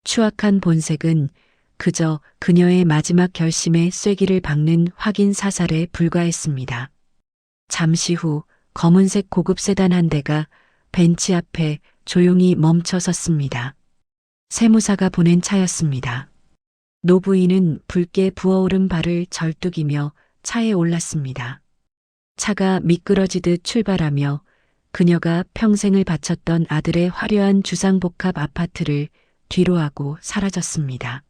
추악한 본색은 그저 그녀의 마지막 결심에 쐐기를 박는 확인 사살에 불과했습니다. 잠시 후 검은색 고급 세단 한 대가 벤치 앞에 조용히 멈춰 섰습니다. 세무사가 보낸 차였습니다. 노부인은 붉게 부어오른 발을 절뚝이며 차에 올랐습니다. 차가 미끄러지듯 출발하며 그녀가 평생을 바쳤던 아들의 화려한 주상복합 아파트를 뒤로하고 사라졌습니다.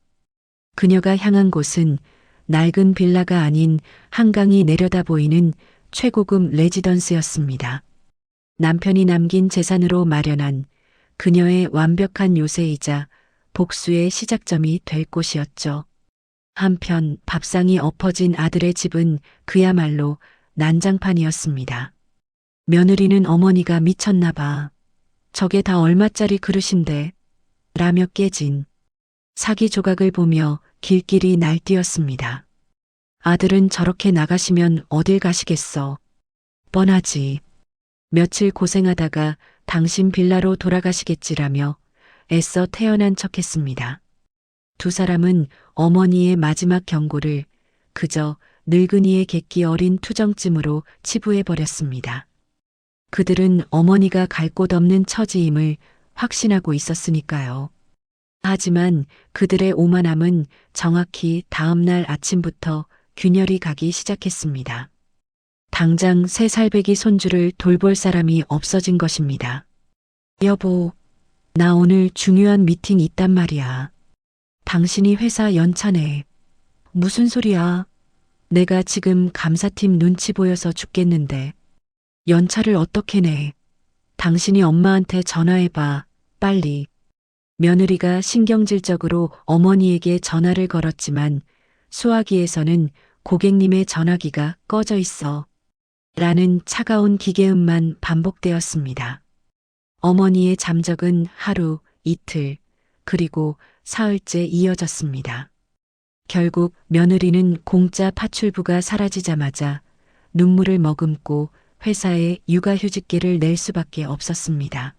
그녀가 향한 곳은 낡은 빌라가 아닌 한강이 내려다 보이는 최고급 레지던스였습니다. 남편이 남긴 재산으로 마련한 그녀의 완벽한 요새이자 복수의 시작점이 될 곳이었죠. 한편 밥상이 엎어진 아들의 집은 그야말로 난장판이었습니다. 며느리는 어머니가 미쳤나 봐. 저게 다 얼마짜리 그릇인데 라며 깨진 사기 조각을 보며 길길이 날뛰었습니다. 아들은 저렇게 나가시면 어딜 가시겠어. 뻔하지. 며칠 고생하다가 당신 빌라로 돌아가시겠지라며 애써 태연한 척했습니다. 두 사람은 어머니의 마지막 경고를 그저 늙은이의 객기 어린 투정쯤으로 치부해버렸습니다. 그들은 어머니가 갈 곳 없는 처지임을 확신하고 있었으니까요. 하지만 그들의 오만함은 정확히 다음 날 아침부터 균열이 가기 시작했습니다. 당장 새 살배기 손주를 돌볼 사람이 없어진 것입니다. 여보, 나 오늘 중요한 미팅 있단 말이야. 당신이 회사 연차내. 무슨 소리야? 내가 지금 감사팀 눈치 보여서 죽겠는데. 연차를 어떻게 내? 당신이 엄마한테 전화해봐, 빨리. 며느리가 신경질적으로 어머니에게 전화를 걸었지만 수화기에서는 고객님의 전화기가 꺼져 있어. 라는 차가운 기계음만 반복되었습니다. 어머니의 잠적은 하루, 이틀, 그리고 사흘째 이어졌습니다. 결국 며느리는 공짜 파출부가 사라지자마자 눈물을 머금고 회사에 육아휴직계를 낼 수밖에 없었습니다.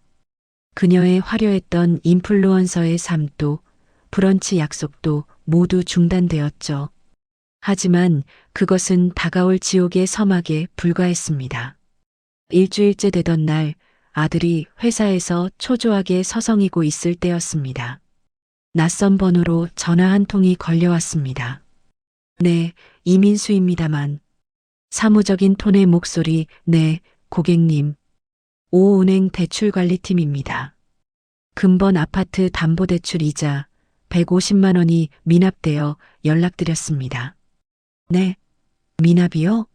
그녀의 화려했던 인플루언서의 삶도 브런치 약속도 모두 중단되었죠. 하지만 그것은 다가올 지옥의 서막에 불과했습니다. 일주일째 되던 날 아들이 회사에서 초조하게 서성이고 있을 때였습니다. 낯선 번호로 전화 한 통이 걸려왔습니다. 네, 이민수입니다만. 사무적인 톤의 목소리, 네, 고객님. 오은행 대출관리팀입니다. 근본 아파트 담보대출 이자 150만 원이 미납되어 연락드렸습니다. 네, 미납이요?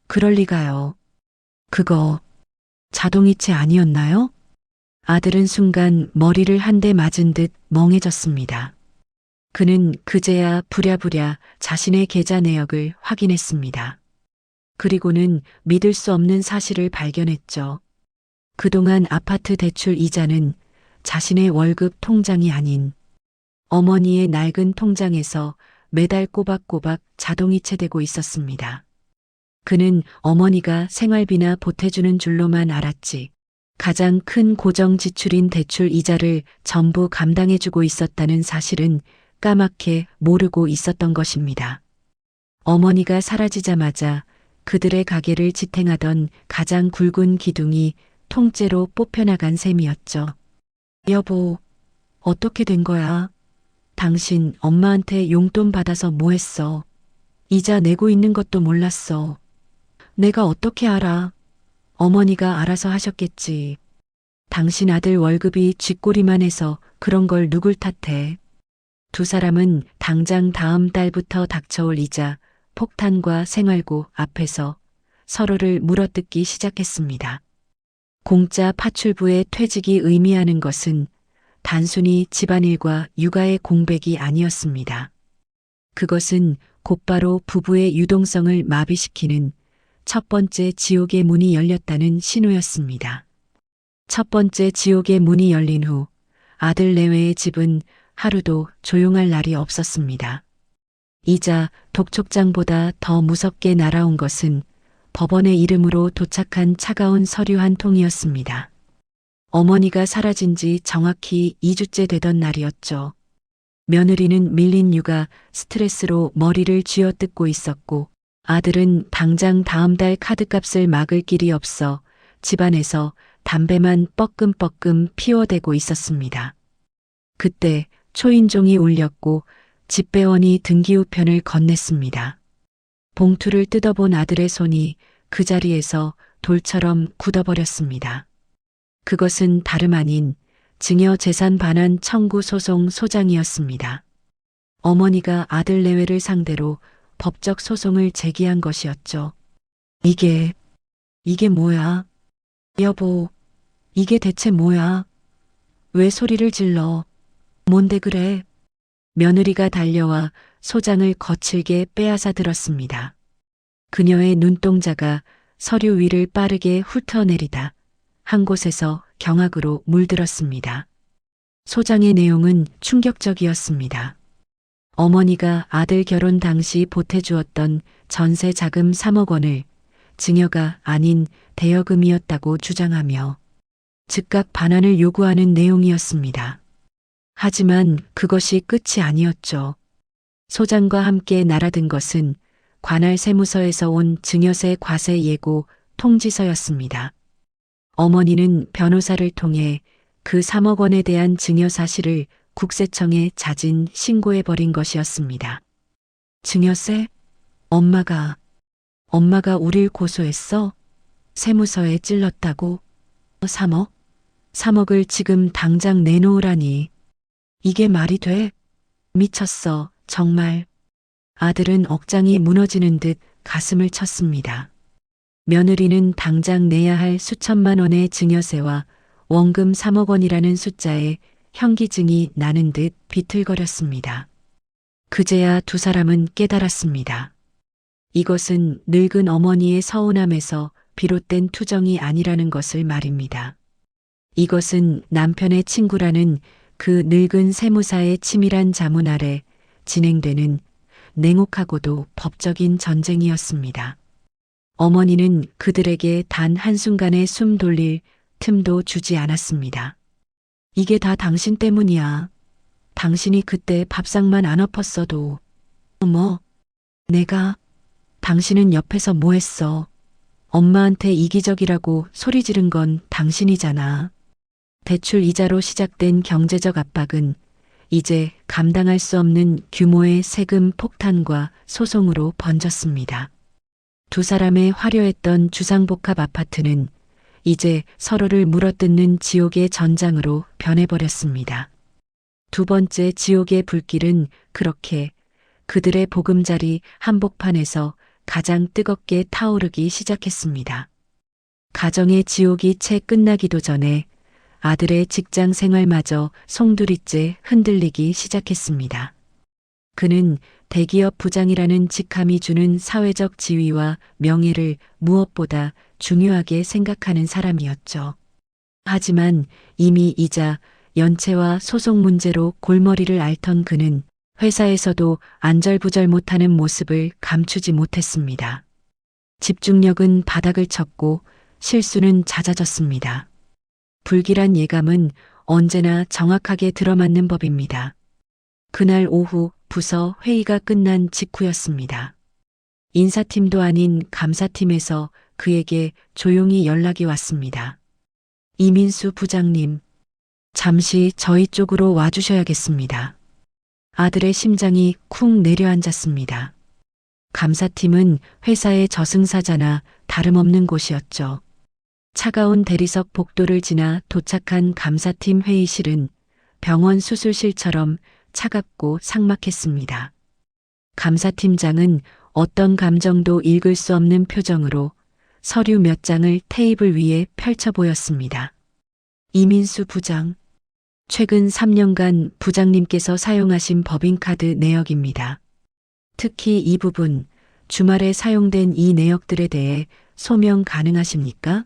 그럴 리가요. 그거 자동이체 아니었나요? 아들은 순간 머리를 한 대 맞은 듯 멍해졌습니다. 그는 그제야 부랴부랴 자신의 계좌 내역을 확인했습니다. 그리고는 믿을 수 없는 사실을 발견했죠. 그동안 아파트 대출 이자는 자신의 월급 통장이 아닌 어머니의 낡은 통장에서 매달 꼬박꼬박 자동이체되고 있었습니다. 그는 어머니가 생활비나 보태주는 줄로만 알았지 가장 큰 고정 지출인 대출 이자를 전부 감당해주고 있었다는 사실은 까맣게 모르고 있었던 것입니다. 어머니가 사라지자마자 그들의 가게를 지탱하던 가장 굵은 기둥이 통째로 뽑혀나간 셈이었죠. 여보, 어떻게 된 거야? 당신 엄마한테 용돈 받아서 뭐 했어? 이자 내고 있는 것도 몰랐어. 내가 어떻게 알아? 어머니가 알아서 하셨겠지. 당신 아들 월급이 쥐꼬리만 해서 그런 걸 누굴 탓해. 두 사람은 당장 다음 달부터 닥쳐올 이자, 폭탄과 생활고 앞에서 서로를 물어뜯기 시작했습니다. 공짜 파출부의 퇴직이 의미하는 것은 단순히 집안일과 육아의 공백이 아니었습니다. 그것은 곧바로 부부의 유동성을 마비시키는 첫 번째 지옥의 문이 열렸다는 신호였습니다. 첫 번째 지옥의 문이 열린 후 아들 내외의 집은 하루도 조용할 날이 없었습니다. 이자 독촉장보다 더 무섭게 날아온 것은 법원의 이름으로 도착한 차가운 서류 한 통이었습니다. 어머니가 사라진 지 정확히 2주째 되던 날이었죠. 며느리는 밀린 육아 스트레스로 머리를 쥐어뜯고 있었고 아들은 당장 다음 달 카드값을 막을 길이 없어 집안에서 담배만 뻐끔뻐끔 피워대고 있었습니다. 그때 초인종이 울렸고 집배원이 등기우편을 건넸습니다. 봉투를 뜯어본 아들의 손이 그 자리에서 돌처럼 굳어버렸습니다. 그것은 다름 아닌 증여 재산 반환 청구 소송 소장이었습니다. 어머니가 아들 내외를 상대로 법적 소송을 제기한 것이었죠. 이게 뭐야? 여보, 이게 대체 뭐야? 왜 소리를 질러? 뭔데 그래? 며느리가 달려와 소장을 거칠게 빼앗아 들었습니다. 그녀의 눈동자가 서류 위를 빠르게 훑어내리다 한 곳에서 경악으로 물들었습니다. 소장의 내용은 충격적이었습니다. 어머니가 아들 결혼 당시 보태주었던 전세 자금 3억 원을 증여가 아닌 대여금이었다고 주장하며 즉각 반환을 요구하는 내용이었습니다. 하지만 그것이 끝이 아니었죠. 소장과 함께 날아든 것은 관할 세무서에서 온 증여세 과세 예고 통지서였습니다. 어머니는 변호사를 통해 그 3억 원에 대한 증여 사실을 국세청에 자진 신고해버린 것이었습니다. 증여세? 엄마가 우릴 고소했어? 세무서에 찔렀다고? 3억? 3억을 지금 당장 내놓으라니. 이게 말이 돼? 미쳤어, 정말. 아들은 억장이 무너지는 듯 가슴을 쳤습니다. 며느리는 당장 내야 할 수천만 원의 증여세와 원금 3억 원이라는 숫자에 현기증이 나는 듯 비틀거렸습니다. 그제야 두 사람은 깨달았습니다. 이것은 늙은 어머니의 서운함에서 비롯된 투정이 아니라는 것을 말입니다. 이것은 남편의 친구라는 그 늙은 세무사의 치밀한 자문 아래 진행되는 냉혹하고도 법적인 전쟁이었습니다. 어머니는 그들에게 단 한순간의 숨 돌릴 틈도 주지 않았습니다. 이게 다 당신 때문이야. 당신이 그때 밥상만 안 엎었어도. 어머, 당신은 옆에서 뭐 했어? 엄마한테 이기적이라고 소리 지른 건 당신이잖아. 대출 이자로 시작된 경제적 압박은 이제 감당할 수 없는 규모의 세금 폭탄과 소송으로 번졌습니다. 두 사람의 화려했던 주상복합 아파트는 이제 서로를 물어뜯는 지옥의 전장으로 변해버렸습니다. 두 번째 지옥의 불길은 그렇게 그들의 보금자리 한복판에서 가장 뜨겁게 타오르기 시작했습니다. 가정의 지옥이 채 끝나기도 전에 아들의 직장 생활마저 송두리째 흔들리기 시작했습니다. 그는 대기업 부장이라는 직함이 주는 사회적 지위와 명예를 무엇보다 중요하게 생각하는 사람이었죠. 하지만 이미 이자, 연체와 소송 문제로 골머리를 앓던 그는 회사에서도 안절부절 못하는 모습을 감추지 못했습니다. 집중력은 바닥을 쳤고 실수는 잦아졌습니다. 불길한 예감은 언제나 정확하게 들어맞는 법입니다. 그날 오후 부서 회의가 끝난 직후였습니다. 인사팀도 아닌 감사팀에서 그에게 조용히 연락이 왔습니다. 이민수 부장님, 잠시 저희 쪽으로 와주셔야겠습니다. 아들의 심장이 쿵 내려앉았습니다. 감사팀은 회사의 저승사자나 다름없는 곳이었죠. 차가운 대리석 복도를 지나 도착한 감사팀 회의실은 병원 수술실처럼 차갑고 삭막했습니다. 감사팀장은 어떤 감정도 읽을 수 없는 표정으로 서류 몇 장을 테이블 위에 펼쳐 보였습니다. 이민수 부장, 최근 3년간 부장님께서 사용하신 법인카드 내역입니다. 특히 이 부분, 주말에 사용된 이 내역들에 대해 소명 가능하십니까?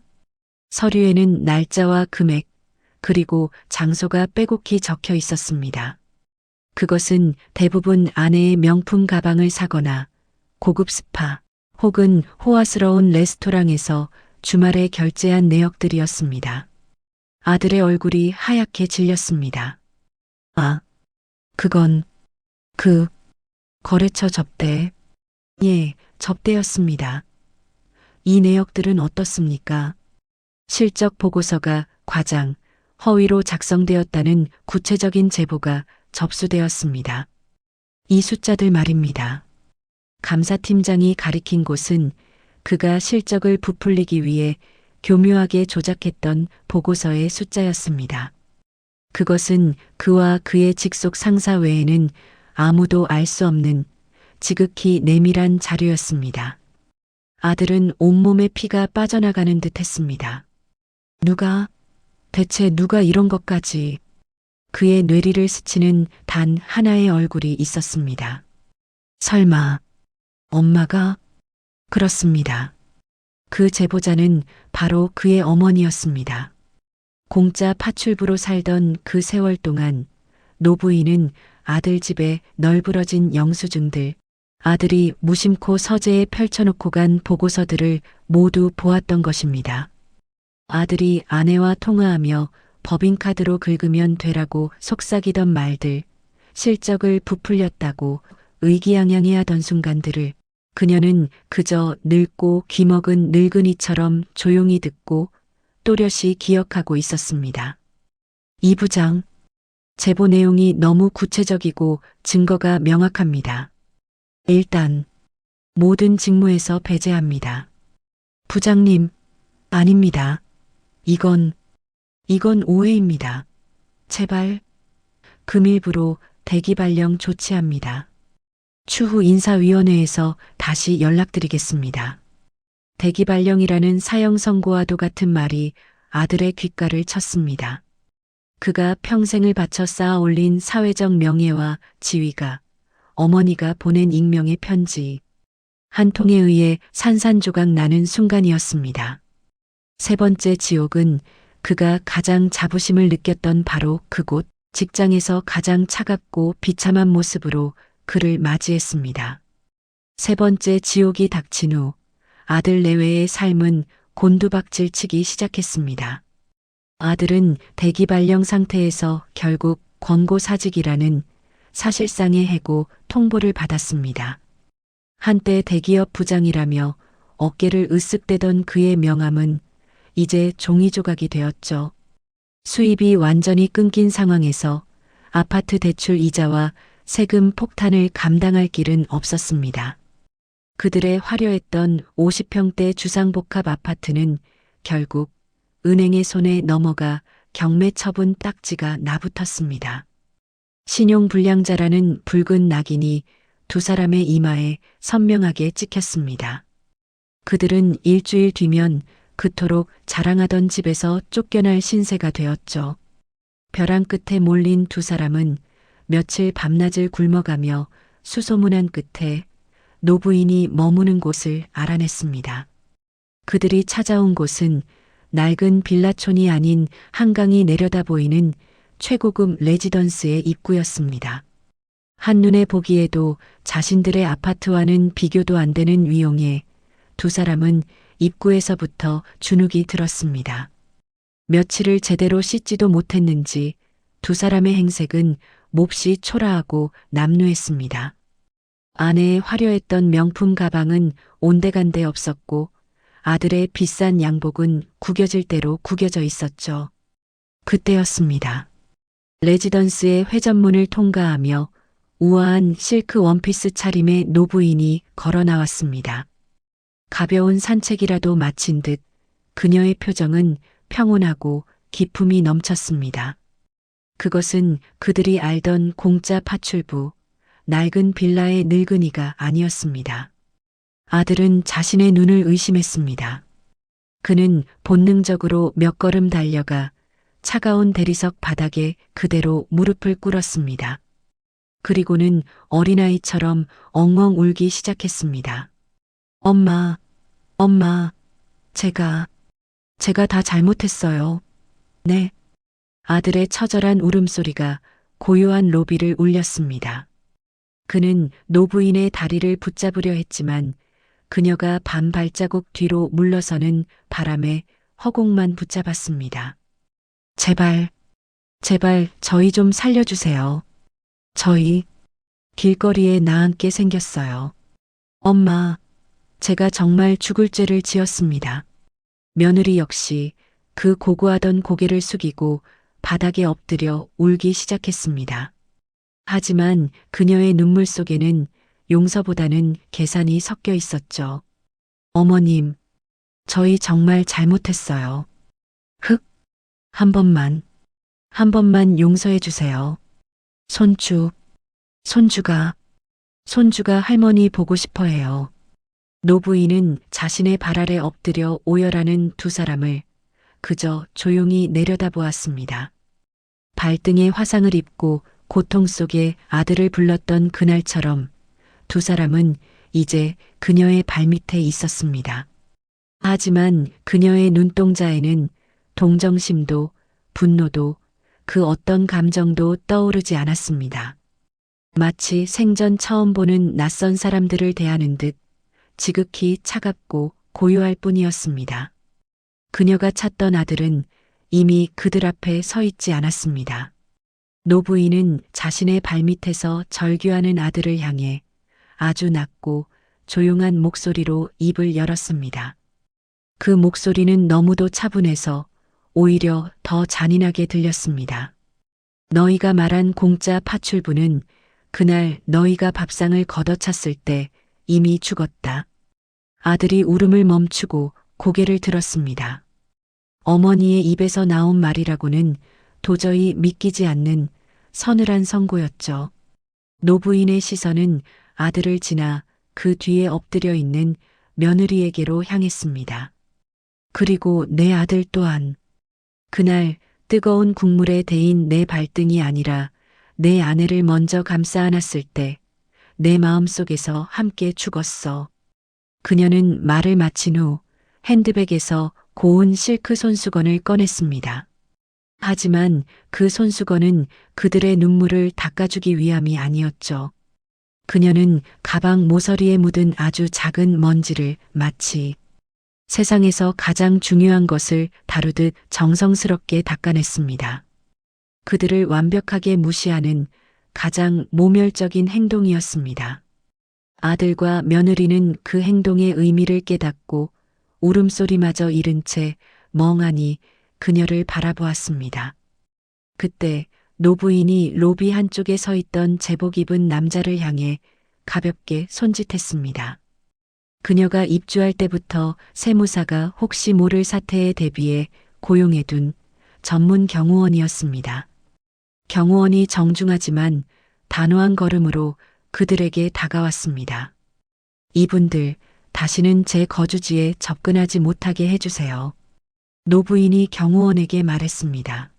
서류에는 날짜와 금액, 그리고 장소가 빼곡히 적혀 있었습니다. 그것은 대부분 아내의 명품 가방을 사거나 고급 스파 혹은 호화스러운 레스토랑에서 주말에 결제한 내역들이었습니다. 아들의 얼굴이 하얗게 질렸습니다. 아, 그건 거래처 접대. 예, 접대였습니다. 이 내역들은 어떻습니까? 실적 보고서가 과장, 허위로 작성되었다는 구체적인 제보가 접수되었습니다. 이 숫자들 말입니다. 감사팀장이 가리킨 곳은 그가 실적을 부풀리기 위해 교묘하게 조작했던 보고서의 숫자였습니다. 그것은 그와 그의 직속 상사 외에는 아무도 알 수 없는 지극히 내밀한 자료였습니다. 아들은 온몸에 피가 빠져나가는 듯 했습니다. 대체 누가 이런 것까지. 그의 뇌리를 스치는 단 하나의 얼굴이 있었습니다. 설마, 엄마가? 그렇습니다. 그 제보자는 바로 그의 어머니였습니다. 공짜 파출부로 살던 그 세월 동안 노부인은 아들 집에 널브러진 영수증들, 아들이 무심코 서재에 펼쳐놓고 간 보고서들을 모두 보았던 것입니다. 아들이 아내와 통화하며 법인카드로 긁으면 되라고 속삭이던 말들, 실적을 부풀렸다고 의기양양해하던 순간들을 그녀는 그저 늙고 귀먹은 늙은이처럼 조용히 듣고 또렷이 기억하고 있었습니다. 이 부장, 제보 내용이 너무 구체적이고 증거가 명확합니다. 일단 모든 직무에서 배제합니다. 부장님, 아닙니다. 이건 오해입니다. 제발 금일부로 대기 발령 조치합니다. 추후 인사위원회에서 다시 연락드리겠습니다. 대기 발령이라는 사형 선고와도 같은 말이 아들의 귓가를 쳤습니다. 그가 평생을 바쳐 쌓아 올린 사회적 명예와 지위가 어머니가 보낸 익명의 편지 한 통에 의해 산산조각 나는 순간이었습니다. 세 번째 지옥은 그가 가장 자부심을 느꼈던 바로 그곳, 직장에서 가장 차갑고 비참한 모습으로 그를 맞이했습니다. 세 번째 지옥이 닥친 후 아들 내외의 삶은 곤두박질 치기 시작했습니다. 아들은 대기 발령 상태에서 결국 권고사직이라는 사실상의 해고 통보를 받았습니다. 한때 대기업 부장이라며 어깨를 으쓱대던 그의 명함은 이제 종이 조각이 되었죠. 수입이 완전히 끊긴 상황에서 아파트 대출 이자와 세금 폭탄을 감당할 길은 없었습니다. 그들의 화려했던 50평대 주상복합 아파트는 결국 은행의 손에 넘어가 경매 처분 딱지가 나붙었습니다. 신용불량자라는 붉은 낙인이 두 사람의 이마에 선명하게 찍혔습니다. 그들은 일주일 뒤면 그토록 자랑하던 집에서 쫓겨날 신세가 되었죠. 벼랑 끝에 몰린 두 사람은 며칠 밤낮을 굶어가며 수소문한 끝에 노부인이 머무는 곳을 알아냈습니다. 그들이 찾아온 곳은 낡은 빌라촌이 아닌 한강이 내려다 보이는 최고급 레지던스의 입구였습니다. 한눈에 보기에도 자신들의 아파트와는 비교도 안 되는 위용에 두 사람은 입구에서부터 주눅이 들었습니다. 며칠을 제대로 씻지도 못했는지 두 사람의 행색은 몹시 초라하고 남루했습니다. 아내의 화려했던 명품 가방은 온데간데 없었고 아들의 비싼 양복은 구겨질 대로 구겨져 있었죠. 그때였습니다. 레지던스의 회전문을 통과하며 우아한 실크 원피스 차림의 노부인이 걸어 나왔습니다. 가벼운 산책이라도 마친 듯 그녀의 표정은 평온하고 기품이 넘쳤습니다. 그것은 그들이 알던 공짜 파출부, 낡은 빌라의 늙은이가 아니었습니다. 아들은 자신의 눈을 의심했습니다. 그는 본능적으로 몇 걸음 달려가 차가운 대리석 바닥에 그대로 무릎을 꿇었습니다. 그리고는 어린아이처럼 엉엉 울기 시작했습니다. 엄마, 엄마, 제가 다 잘못했어요. 네. 아들의 처절한 울음소리가 고요한 로비를 울렸습니다. 그는 노부인의 다리를 붙잡으려 했지만 그녀가 반 발자국 뒤로 물러서는 바람에 허공만 붙잡았습니다. 제발, 제발 저희 좀 살려주세요. 저희 길거리에 나앉게 생겼어요. 엄마, 제가 정말 죽을 죄를 지었습니다. 며느리 역시 그 고고하던 고개를 숙이고 바닥에 엎드려 울기 시작했습니다. 하지만 그녀의 눈물 속에는 용서보다는 계산이 섞여 있었죠. 어머님, 저희 정말 잘못했어요. 흑, 한 번만 용서해 주세요. 손주가 할머니 보고 싶어 해요. 노부인은 자신의 발 아래 엎드려 오열하는 두 사람을 그저 조용히 내려다보았습니다. 발등에 화상을 입고 고통 속에 아들을 불렀던 그날처럼 두 사람은 이제 그녀의 발밑에 있었습니다. 하지만 그녀의 눈동자에는 동정심도 분노도 그 어떤 감정도 떠오르지 않았습니다. 마치 생전 처음 보는 낯선 사람들을 대하는 듯 지극히 차갑고 고요할 뿐이었습니다. 그녀가 찾던 아들은 이미 그들 앞에 서 있지 않았습니다. 노부인은 자신의 발밑에서 절규하는 아들을 향해 아주 낮고 조용한 목소리로 입을 열었습니다. 그 목소리는 너무도 차분해서 오히려 더 잔인하게 들렸습니다. 너희가 말한 공짜 파출부는 그날 너희가 밥상을 걷어찼을 때 이미 죽었다. 아들이 울음을 멈추고 고개를 들었습니다. 어머니의 입에서 나온 말이라고는 도저히 믿기지 않는 서늘한 선고였죠. 노부인의 시선은 아들을 지나 그 뒤에 엎드려 있는 며느리에게로 향했습니다. 그리고 내 아들 또한 그날 뜨거운 국물에 데인 내 발등이 아니라 내 아내를 먼저 감싸 안았을 때 내 마음속에서 함께 죽었어. 그녀는 말을 마친 후 핸드백에서 고운 실크 손수건을 꺼냈습니다. 하지만 그 손수건은 그들의 눈물을 닦아주기 위함이 아니었죠. 그녀는 가방 모서리에 묻은 아주 작은 먼지를 마치 세상에서 가장 중요한 것을 다루듯 정성스럽게 닦아냈습니다. 그들을 완벽하게 무시하는 가장 모멸적인 행동이었습니다. 아들과 며느리는 그 행동의 의미를 깨닫고 울음소리마저 잃은 채 멍하니 그녀를 바라보았습니다. 그때 노부인이 로비 한쪽에 서 있던 제복 입은 남자를 향해 가볍게 손짓했습니다. 그녀가 입주할 때부터 세무사가 혹시 모를 사태에 대비해 고용해둔 전문 경호원이었습니다. 경호원이 정중하지만 단호한 걸음으로 그들에게 다가왔습니다. 이분들 다시는 제 거주지에 접근하지 못하게 해주세요. 노부인이 경호원에게 말했습니다.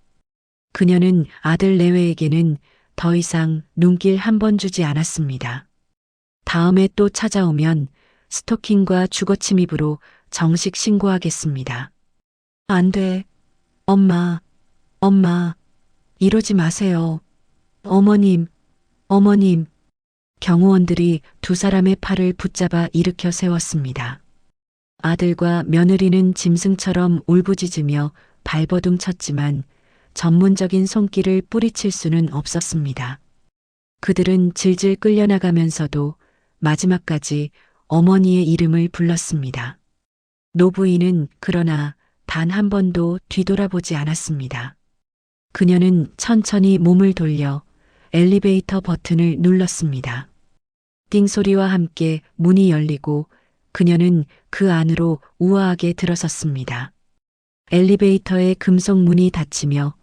그녀는 아들 내외에게는 더 이상 눈길 한 번 주지 않았습니다. 다음에 또 찾아오면 스토킹과 주거침입으로 정식 신고하겠습니다. 안 돼. 엄마. 이러지 마세요. 어머님. 경호원들이 두 사람의 팔을 붙잡아 일으켜 세웠습니다. 아들과 며느리는 짐승처럼 울부짖으며 발버둥 쳤지만 전문적인 손길을 뿌리칠 수는 없었습니다. 그들은 질질 끌려나가면서도 마지막까지 어머니의 이름을 불렀습니다. 노부인은 그러나 단 한 번도 뒤돌아보지 않았습니다. 그녀는 천천히 몸을 돌려 엘리베이터 버튼을 눌렀습니다. 띵 소리와 함께 문이 열리고 그녀는 그 안으로 우아하게 들어섰습니다. 엘리베이터의 금속 문이 닫히며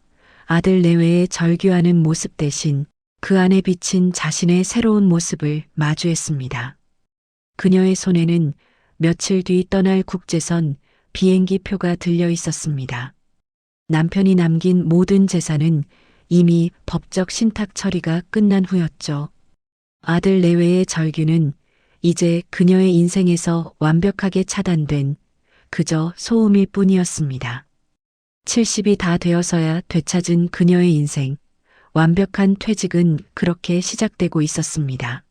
아들 내외의 절규하는 모습 대신 그 안에 비친 자신의 새로운 모습을 마주했습니다. 그녀의 손에는 며칠 뒤 떠날 국제선 비행기 표가 들려 있었습니다. 남편이 남긴 모든 재산은 이미 법적 신탁 처리가 끝난 후였죠. 아들 내외의 절규는 이제 그녀의 인생에서 완벽하게 차단된 그저 소음일 뿐이었습니다. 70이 다 되어서야 되찾은 그녀의 인생, 완벽한 퇴직은 그렇게 시작되고 있었습니다.